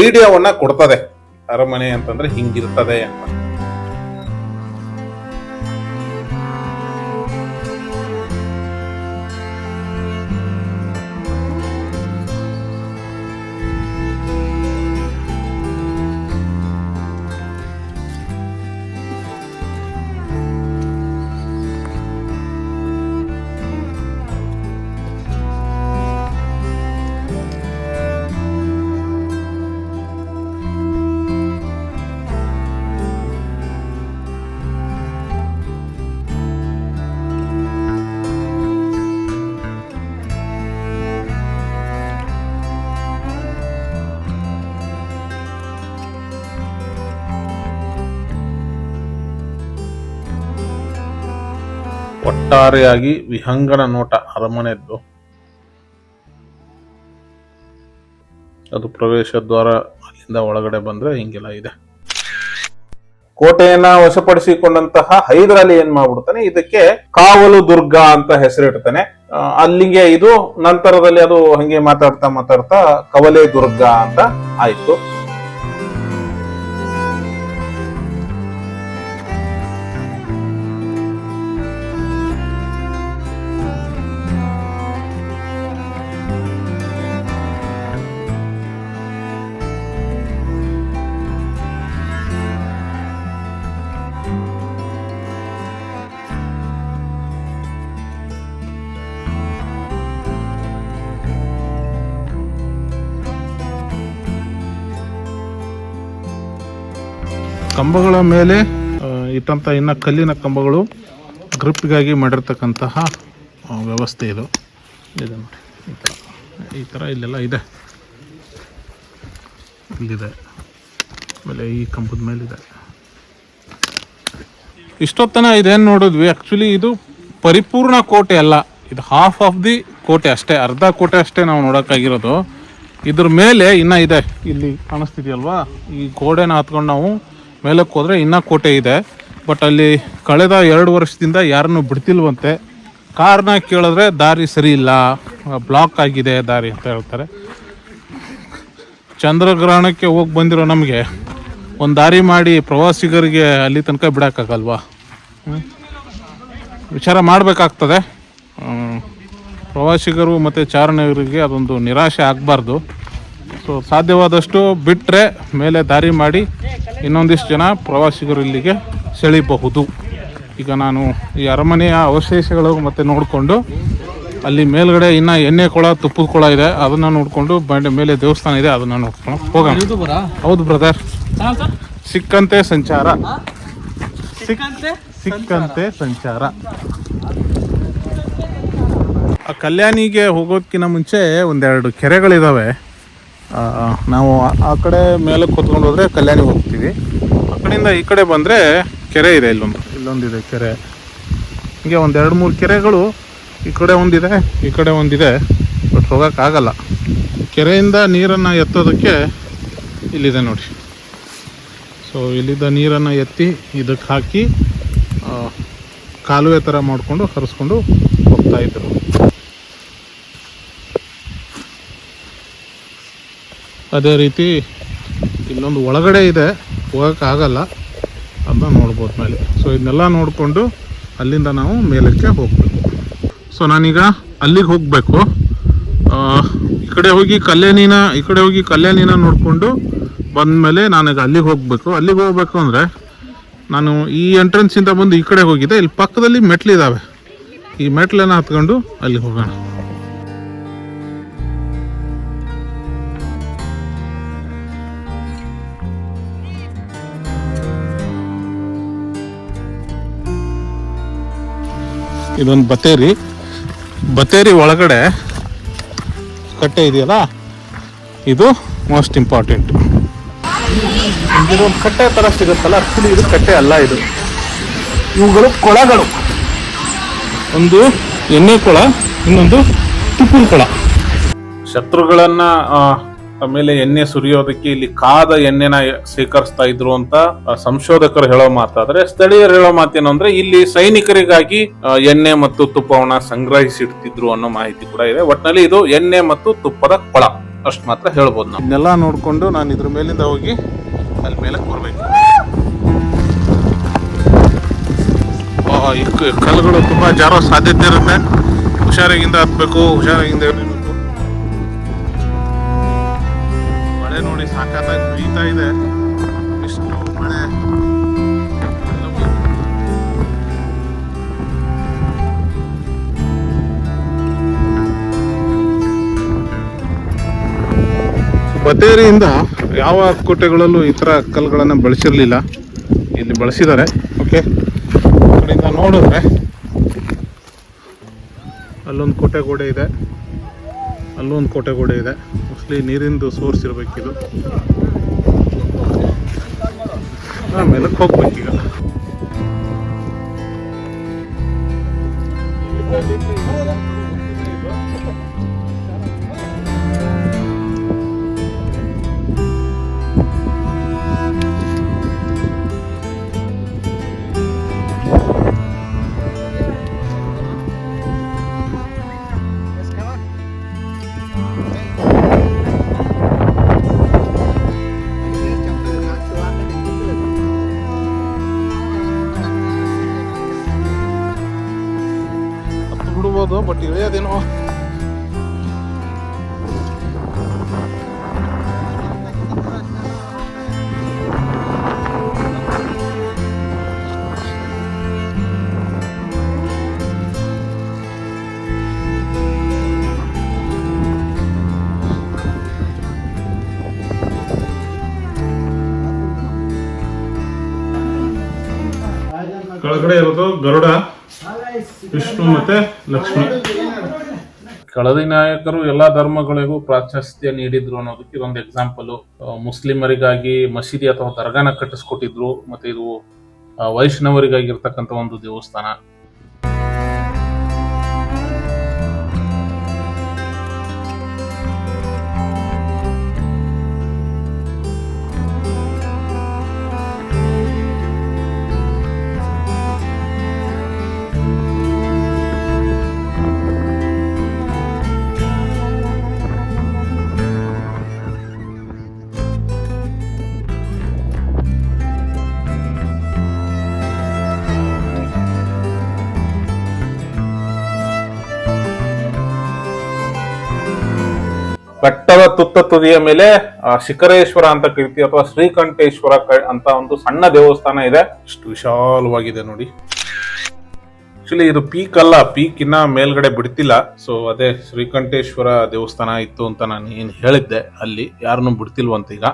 ಐಡಿಯಾವನ್ನ ಕೊಡ್ತದೆ. ಅರಮನೆ ಅಂತಂದ್ರೆ ಹಿಂಗಿರ್ತದೆ ಅಂತ. ಒಟ್ಟಾರೆಯಾಗಿ ವಿಹಂಗನ ನೋಟ ಅರಮನೆಯದ್ದು. ಅದು ಪ್ರವೇಶ ದ್ವಾರ. ಅಲ್ಲಿಂದ ಒಳಗಡೆ ಬಂದ್ರೆ ಹಿಂಗೆಲ್ಲ ಇದೆ. ಕೋಟೆಯನ್ನ ವಶಪಡಿಸಿಕೊಂಡಂತಹ ಹೈದರ್ ಅಲಿ ಏನ್ ಮಾಡ್ಬಿಡ್ತಾನೆ, ಇದಕ್ಕೆ ಕಾವಲು ದುರ್ಗ ಅಂತ ಹೆಸರಿಡ್ತಾನೆ. ಅಲ್ಲಿಗೆ ಇದು ನಂತರದಲ್ಲಿ ಅದು ಹಂಗೆ ಮಾತಾಡ್ತಾ ಕವಲೆ ದುರ್ಗ ಅಂತ ಆಯ್ತು. ಕಂಬಗಳ ಮೇಲೆ ಇಟ್ಟಂತ ಇನ್ನ ಕಲ್ಲಿನ ಕಂಬಗಳು ಗ್ರಿಪ್ಗಾಗಿ ಮಾಡಿರ್ತಕ್ಕಂತಹ ವ್ಯವಸ್ಥೆ ಇದು. ಇದೆ ನೋಡಿ, ಈ ಥರ ಇಲ್ಲೆಲ್ಲ ಇದೆ. ಇಲ್ಲಿದೆ, ಆಮೇಲೆ ಈ ಕಂಬದ ಮೇಲಿದೆ. ಇಷ್ಟೊತ್ತನ ಇದೇನು ನೋಡಿದ್ವಿ, ಆ್ಯಕ್ಚುಲಿ ಇದು ಪರಿಪೂರ್ಣ ಕೋಟೆ ಅಲ್ಲ, ಇದು ಹಾಫ್ ಆಫ್ ದಿ ಕೋಟೆ ಅಷ್ಟೇ, ಅರ್ಧ ಕೋಟೆ ಅಷ್ಟೇ ನಾವು ನೋಡೋಕ್ಕಾಗಿರೋದು. ಇದ್ರ ಮೇಲೆ ಇನ್ನೂ ಇದೆ, ಇಲ್ಲಿ ಕಾಣಿಸ್ತಿದೆಯಲ್ವಾ, ಈ ಗೋಡೆನ ಹತ್ಕೊಂಡು ನಾವು ಮೇಲಕ್ಕೆ ಹೋದರೆ ಇನ್ನೂ ಕೋಟೆ ಇದೆ. ಬಟ್ ಅಲ್ಲಿ ಕಳೆದ 2 ವರ್ಷದಿಂದ ಯಾರನ್ನು ಬಿಡ್ತಿಲ್ವಂತೆ. ಕಾರಣ ಕೇಳಿದ್ರೆ ದಾರಿ ಸರಿ ಇಲ್ಲ, ಬ್ಲಾಕ್ ಆಗಿದೆ ದಾರಿ ಅಂತ ಹೇಳ್ತಾರೆ. ಚಂದ್ರಗ್ರಹಣಕ್ಕೆ ಹೋಗಿ ಬಂದಿರೋ ನಮಗೆ ಒಂದು ದಾರಿ ಮಾಡಿ ಪ್ರವಾಸಿಗರಿಗೆ ಅಲ್ಲಿ ತನಕ ಬಿಡೋಕ್ಕಾಗಲ್ವಾ? ವಿಚಾರ ಮಾಡಬೇಕಾಗ್ತದೆ. ಪ್ರವಾಸಿಗರು ಮತ್ತು ಚಾರಣರಿಗೆ ಅದೊಂದು ನಿರಾಶೆ ಆಗಬಾರ್ದು. ಸೊ ಸಾಧ್ಯವಾದಷ್ಟು ಬಿಟ್ಟರೆ ಮೇಲೆ ದಾರಿ ಮಾಡಿ ಇನ್ನೊಂದಿಷ್ಟು ಜನ ಪ್ರವಾಸಿಗರು ಇಲ್ಲಿಗೆ ಸೆಳೀಬಹುದು. ಈಗ ನಾನು ಈ ಅರಮನೆಯ ಅವಶೇಷಗಳು ಮತ್ತು ನೋಡಿಕೊಂಡು ಅಲ್ಲಿ ಮೇಲ್ಗಡೆ ಇನ್ನು ಎಣ್ಣೆ ಕೊಳ, ತುಪ್ಪದ ಕೊಳ ಇದೆ, ಅದನ್ನು ನೋಡಿಕೊಂಡು ಬಂಡೆ ಮೇಲೆ ದೇವಸ್ಥಾನ ಇದೆ, ಅದನ್ನು ನೋಡ್ಕೊಂಡು ಹೋಗೋಣ. ಹೌದು ಬ್ರದರ್, ಸಿಕ್ಕಂತೆ ಸಂಚಾರ, ಸಿಕ್ಕಂತೆ ಸಂಚಾರ. ಆ ಕಲ್ಯಾಣಿಗೆ ಹೋಗೋದಕ್ಕಿಂತ ಮುಂಚೆ 1-2 ಕೆರೆಗಳಿದ್ದಾವೆ. ನಾವು ಆ ಕಡೆ ಮೇಲೆ ಕೂತ್ಕೊಂಡು ಹೋದರೆ ಕಲ್ಯಾಣಿಗೆ ಹೋಗ್ತೀವಿ. ಆ ಕಡೆಯಿಂದ ಈ ಕಡೆ ಬಂದರೆ ಕೆರೆ ಇದೆ, ಇಲ್ಲೊಂದಿದೆ ಕೆರೆ. ಹೀಗೆ 1-2-3 ಕೆರೆಗಳು ಈ ಕಡೆ ಒಂದಿದೆ, ಈ ಕಡೆ ಒಂದಿದೆ. ಬಟ್ ಹೋಗೋಕ್ಕಾಗಲ್ಲ. ಕೆರೆಯಿಂದ ನೀರನ್ನು ಎತ್ತೋದಕ್ಕೆ ಇಲ್ಲಿದೆ ನೋಡಿ. ಸೊ ಇಲ್ಲಿದ್ದ ನೀರನ್ನು ಎತ್ತಿ ಇದಕ್ಕೆ ಹಾಕಿ ಕಾಲುವೆ ಥರ ಮಾಡಿಕೊಂಡು ಹರಿಸ್ಕೊಂಡು ಹೋಗ್ತಾಯಿದ್ರು. ಅದೇ ರೀತಿ ಇಲ್ಲೊಂದು ಒಳಗಡೆ ಇದೆ, ಹೋಗೋಕ್ಕಾಗಲ್ಲ, ಅದನ್ನ ನೋಡ್ಬೋದು ಮೇಲೆ. ಸೊ ಇದನ್ನೆಲ್ಲ ನೋಡಿಕೊಂಡು ಅಲ್ಲಿಂದ ನಾವು ಮೇಲಕ್ಕೆ ಹೋಗಬೇಕು. ಸೊ ನಾನೀಗ ಅಲ್ಲಿಗೆ ಹೋಗಬೇಕು. ಈ ಕಡೆ ಹೋಗಿ ಕಲ್ಯಾಣಿನ ನೋಡಿಕೊಂಡು ಬಂದಮೇಲೆ ನಾನೀಗ ಅಲ್ಲಿಗೆ ಹೋಗಬೇಕು. ಅಲ್ಲಿಗೆ ಹೋಗಬೇಕು ಅಂದರೆ ನಾನು ಈ ಎಂಟ್ರೆನ್ಸಿಂದ ಬಂದು ಈ ಕಡೆ ಹೋಗಿದ್ದೆ. ಇಲ್ಲಿ ಪಕ್ಕದಲ್ಲಿ ಮೆಟ್ಲಿದ್ದಾವೆ, ಈ ಮೆಟ್ಲನ್ನು ಹತ್ಕೊಂಡು ಅಲ್ಲಿಗೆ ಹೋಗೋಣ. ಇದೊಂದು ಬತೇರಿ ಒಳಗಡೆ ಕಟ್ಟೆ ಇದೆಯಲ್ಲ, ಇದು ಮೋಸ್ಟ್ ಇಂಪಾರ್ಟೆಂಟ್. ಇದೊಂದು ಕಟ್ಟೆ ಥರ ಸಿಗುತ್ತಲ್ಲ, ಆ್ಯಕ್ಚುಲಿ ಇದು ಕಟ್ಟೆ ಅಲ್ಲ, ಇವುಗಳು ಕೊಳಗಳು. ಒಂದು ಎಣ್ಣೆ ಕೊಳ, ಇನ್ನೊಂದು ತುಪ್ಪದ ಕೊಳ. ಶತ್ರುಗಳನ್ನ ಆಮೇಲೆ ಎಣ್ಣೆ ಸುರಿಯೋದಕ್ಕೆ ಇಲ್ಲಿ ಕಾದ ಎಣ್ಣೆನ ಶೇಖರಿಸ್ತಾ ಇದ್ರು ಅಂತ ಸಂಶೋಧಕರು ಹೇಳೋ ಮಾತಾದ್ರೆ, ಸ್ಥಳೀಯರು ಹೇಳೋ ಮಾತೇನು ಅಂದ್ರೆ ಇಲ್ಲಿ ಸೈನಿಕರಿಗಾಗಿ ಎಣ್ಣೆ ಮತ್ತು ತುಪ್ಪವನ್ನ ಸಂಗ್ರಹಿಸಿಡ್ತಿದ್ರು ಅನ್ನೋ ಮಾಹಿತಿ ಕೂಡ ಇದೆ. ಒಟ್ಟಿನಲ್ಲಿ ಇದು ಎಣ್ಣೆ ಮತ್ತು ತುಪ್ಪದ ಕೊಳ, ಅಷ್ಟು ಮಾತ್ರ ಹೇಳ್ಬೋದು. ನಾವು ಇದನ್ನೆಲ್ಲ ನೋಡ್ಕೊಂಡು ನಾನು ಇದ್ರ ಮೇಲಿಂದ ಹೋಗಿ ಅಲ್ಲಿ ಮೇಲೆ ಬರ್ಬೇಕು. ಈ ಕಲ್ಲುಗಳು ತುಂಬಾ ಜಾರೋ ಸಾಧ್ಯತೆ ಇರುತ್ತೆ, ಹುಷಾರಾಗಿಂದ ಹತ್ಬೇಕು, ಹುಷಾರಾಗಿಂದ ಇರಬೇಕು. ಮಳೆ ನೋಡಿ ಸಾಕಾಗಿ ಹುಯ್ತಾ ಇದೆ, ಇಷ್ಟು ಮಳೆ. ಬತೇರಿಯಿಂದ ಯಾವ ಕೋಟೆಗಳಲ್ಲೂ ಈ ಥರ ಕಲ್ಲುಗಳನ್ನು ಬಳಸಿರಲಿಲ್ಲ, ಇಲ್ಲಿ ಬಳಸಿದ್ದಾರೆ. ಓಕೆ, ಆ ಕಡೆಯಿಂದ ನೋಡಿದ್ರೆ ಅಲ್ಲೊಂದು ಕೋಟೆ ಗೋಡೆ ಇದೆ, ಅಲ್ಲೊಂದು ಕೋಟೆ ಗೋಡೆ ಇದೆ. ಮೋಸ್ಟ್ಲಿ ನೀರಿಂದು ಸೋರ್ಸ್ ಇರಬೇಕಿದು. ಆಮೇಲೆ ಹೋಗ್ಬೇಕೀಗ. ಬಟ್ ಇಳಿಯೋದೇನೋ ಕೆಳಗಡೆ ಇರೋದು ಗರುಡ, ವಿಷ್ಣು ಮತ್ತೆ ಲಕ್ಷ್ಮಿ. ಕೆಳದಿ ನಾಯಕರು ಎಲ್ಲಾ ಧರ್ಮಗಳಿಗೂ ಪ್ರಾಶಸ್ತ್ಯ ನೀಡಿದ್ರು ಅನ್ನೋದಕ್ಕೆ ಇದೊಂದು ಎಕ್ಸಾಂಪಲ್. ಮುಸ್ಲಿಮರಿಗಾಗಿ ಮಸೀದಿ ಅಥವಾ ದರ್ಗಾನ ಕಟ್ಟಿಸ್ಕೊಟ್ಟಿದ್ರು, ಮತ್ತೆ ಇದು ವೈಷ್ಣವರಿಗಾಗಿರ್ತಕ್ಕಂಥ ಒಂದು ದೇವಸ್ಥಾನ. ಬೆಟ್ಟದ ತುತ್ತ ತುದಿಯ ಮೇಲೆ ಶಿಖರೇಶ್ವರ ಅಂತ ಕರಿತೀವಿ, ಅಥವಾ ಶ್ರೀಕಂಠೇಶ್ವರ ಅಂತ ಒಂದು ಸಣ್ಣ ದೇವಸ್ಥಾನ ಇದೆ. ಇಷ್ಟು ವಿಶಾಲವಾಗಿದೆ ನೋಡಿ. ಆಕ್ಚುಲಿ ಇದು ಪೀಕ್ ಅಲ್ಲ, ಪೀಕ್ ಇನ್ನ ಮೇಲ್ಗಡೆ ಬಿಡ್ತಿಲ್ಲ. ಸೊ ಅದೇ ಶ್ರೀಕಂಠೇಶ್ವರ ದೇವಸ್ಥಾನ ಇತ್ತು ಅಂತ ನಾನು ಏನ್ ಹೇಳಿದ್ದೆ, ಅಲ್ಲಿ ಯಾರನ್ನು ಬಿಡ್ತಿಲ್ವಂತ ಈಗ.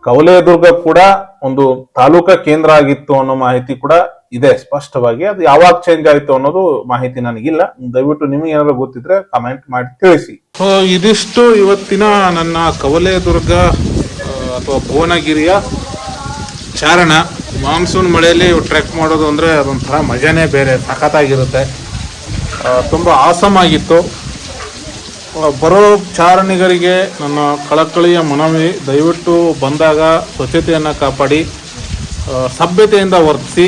ಕವಲೇದುರ್ಗ ಕೂಡ ಒಂದು ತಾಲೂಕಾ ಕೇಂದ್ರ ಆಗಿತ್ತು ಅನ್ನೋ ಮಾಹಿತಿ ಕೂಡ ಇದೆ ಸ್ಪಷ್ಟವಾಗಿ. ಅದು ಯಾವಾಗ ಚೇಂಜ್ ಆಯ್ತು ಅನ್ನೋದು ಮಾಹಿತಿ ನನಗಿಲ್ಲ. ದಯವಿಟ್ಟು ನಿಮಗೆ ಏನಾದ್ರು ಗೊತ್ತಿದ್ರೆ ಕಮೆಂಟ್ ಮಾಡಿ ತಿಳಿಸಿ. ಇದಿಷ್ಟು ಇವತ್ತಿನ ನನ್ನ ಕವಲೇದುರ್ಗ ಅಥವಾ ಭುವನಗಿರಿಯ ಚಾರಣ. ಮಾನ್ಸೂನ್ ಮಳೆಯಲ್ಲಿ ಟ್ರೆಕ್ ಮಾಡೋದು ಅಂದ್ರೆ ಅದೊಂಥರ ಮಜಾನೇ ಬೇರೆ, ಸಖತ್ತಾಗಿರುತ್ತೆ. ತುಂಬಾ ಆಸಮ್ ಆಗಿತ್ತು. ಬರೋ ಚಾರಣಿಗರಿಗೆ ನನ್ನ ಕಳಕಳಿಯ ಮನವಿ, ದಯವಿಟ್ಟು ಬಂದಾಗ ಸ್ವಚ್ಛತೆಯನ್ನು ಕಾಪಾಡಿ, ಸಭ್ಯತೆಯಿಂದ ವರ್ತಿಸಿ,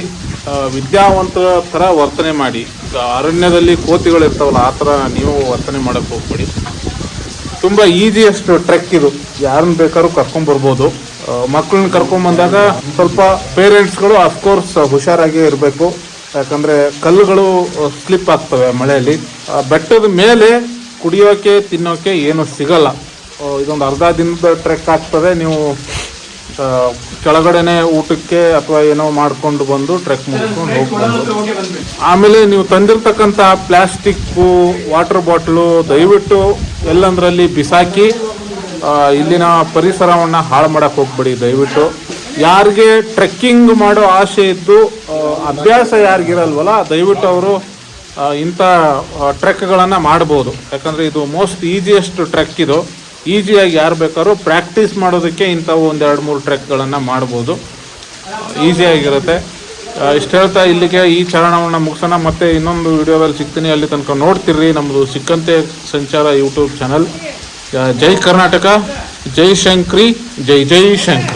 ವಿದ್ಯಾವಂತರ ಥರ ವರ್ತನೆ ಮಾಡಿ. ಅರಣ್ಯದಲ್ಲಿ ಕೋತಿಗಳಿರ್ತಾವಲ್ಲ, ಆ ಥರ ನೀವು ವರ್ತನೆ ಮಾಡೋಕ್ಕೆ ಹೋಗ್ಬೇಡಿ. ತುಂಬ ಈಸಿಯೆಸ್ಟ್ ಟ್ರೆಕ್ ಇದು, ಯಾರನ್ನ ಬೇಕಾದ್ರೂ ಕರ್ಕೊಂಡ್ಬರ್ಬೋದು. ಮಕ್ಕಳನ್ನ ಕರ್ಕೊಂಡ್ಬಂದಾಗ ಸ್ವಲ್ಪ ಪೇರೆಂಟ್ಸ್ಗಳು ಅಫ್ಕೋರ್ಸ್ ಹುಷಾರಾಗೇ ಇರಬೇಕು, ಯಾಕಂದರೆ ಕಲ್ಲುಗಳು ಸ್ಲಿಪ್ ಆಗ್ತವೆ ಮಳೆಯಲ್ಲಿ. ಬೆಟ್ಟದ ಮೇಲೆ ಕುಡಿಯೋಕೆ ತಿನ್ನೋಕೆ ಏನು ಸಿಗಲ್ಲ. ಇದೊಂದು ಅರ್ಧ ದಿನದ ಟ್ರೆಕ್ ಆಗ್ತದೆ. ನೀವು ಕೆಳಗಡೆನೆ ಊಟಕ್ಕೆ ಅಥವಾ ಏನೋ ಮಾಡ್ಕೊಂಡು ಬಂದು ಟ್ರೆಕ್ ಮುಗಿಸ್ಕೊಂಡು ಹೋಗ್ಬೋದು. ಆಮೇಲೆ ನೀವು ತಂದಿರ್ತಕ್ಕಂಥ ಪ್ಲಾಸ್ಟಿಕ್ಕು, ವಾಟರ್ ಬಾಟ್ಲು ದಯವಿಟ್ಟು ಎಲ್ಲಂದ್ರಲ್ಲಿ ಬಿಸಾಕಿ ಇಲ್ಲಿನ ಪರಿಸರವನ್ನು ಹಾಳು ಮಾಡಕ್ಕೆ ಹೋಗ್ಬೇಡಿ ದಯವಿಟ್ಟು. ಯಾರಿಗೆ ಟ್ರೆಕ್ಕಿಂಗ್ ಮಾಡೋ ಆಸೆ ಇದ್ದು ಅಭ್ಯಾಸ ಯಾರಿಗಿರಲ್ವಲ್ಲ, ದಯವಿಟ್ಟು ಅವರು ಇಂಥ ಟ್ರೆಕ್ಗಳನ್ನು ಮಾಡ್ಬೋದು. ಯಾಕಂದರೆ ಇದು ಮೋಸ್ಟ್ ಈಸಿಯೆಸ್ಟ್ ಟ್ರೆಕ್. ಇದು ಈಸಿಯಾಗಿ ಯಾರು ಬೇಕಾದ್ರೂ ಪ್ರಾಕ್ಟೀಸ್ ಮಾಡೋದಕ್ಕೆ ಇಂಥವು 1-2-3 ಟ್ರೆಕ್ಗಳನ್ನು ಮಾಡ್ಬೋದು, ಈಸಿಯಾಗಿರುತ್ತೆ. ಇಷ್ಟು ಹೇಳ್ತಾ ಇಲ್ಲಿಗೆ ಈ ಚಾರಣವನ್ನು ಮುಗಿಸೋಣ. ಮತ್ತೆ ಇನ್ನೊಂದು ವಿಡಿಯೋದಲ್ಲಿ ಸಿಗ್ತೀನಿ. ಅಲ್ಲಿ ತನಕ ನೋಡ್ತಿರ್ರಿ ನಮ್ಮದು ಸಿಕ್ಕಂತೆ ಸಂಚಾರ ಯೂಟ್ಯೂಬ್ ಚಾನಲ್. ಜೈ ಕರ್ನಾಟಕ, ಜೈ ಶಂಕ್ರಿ, ಜೈ ಜೈ ಶಂಕ್ರಿ.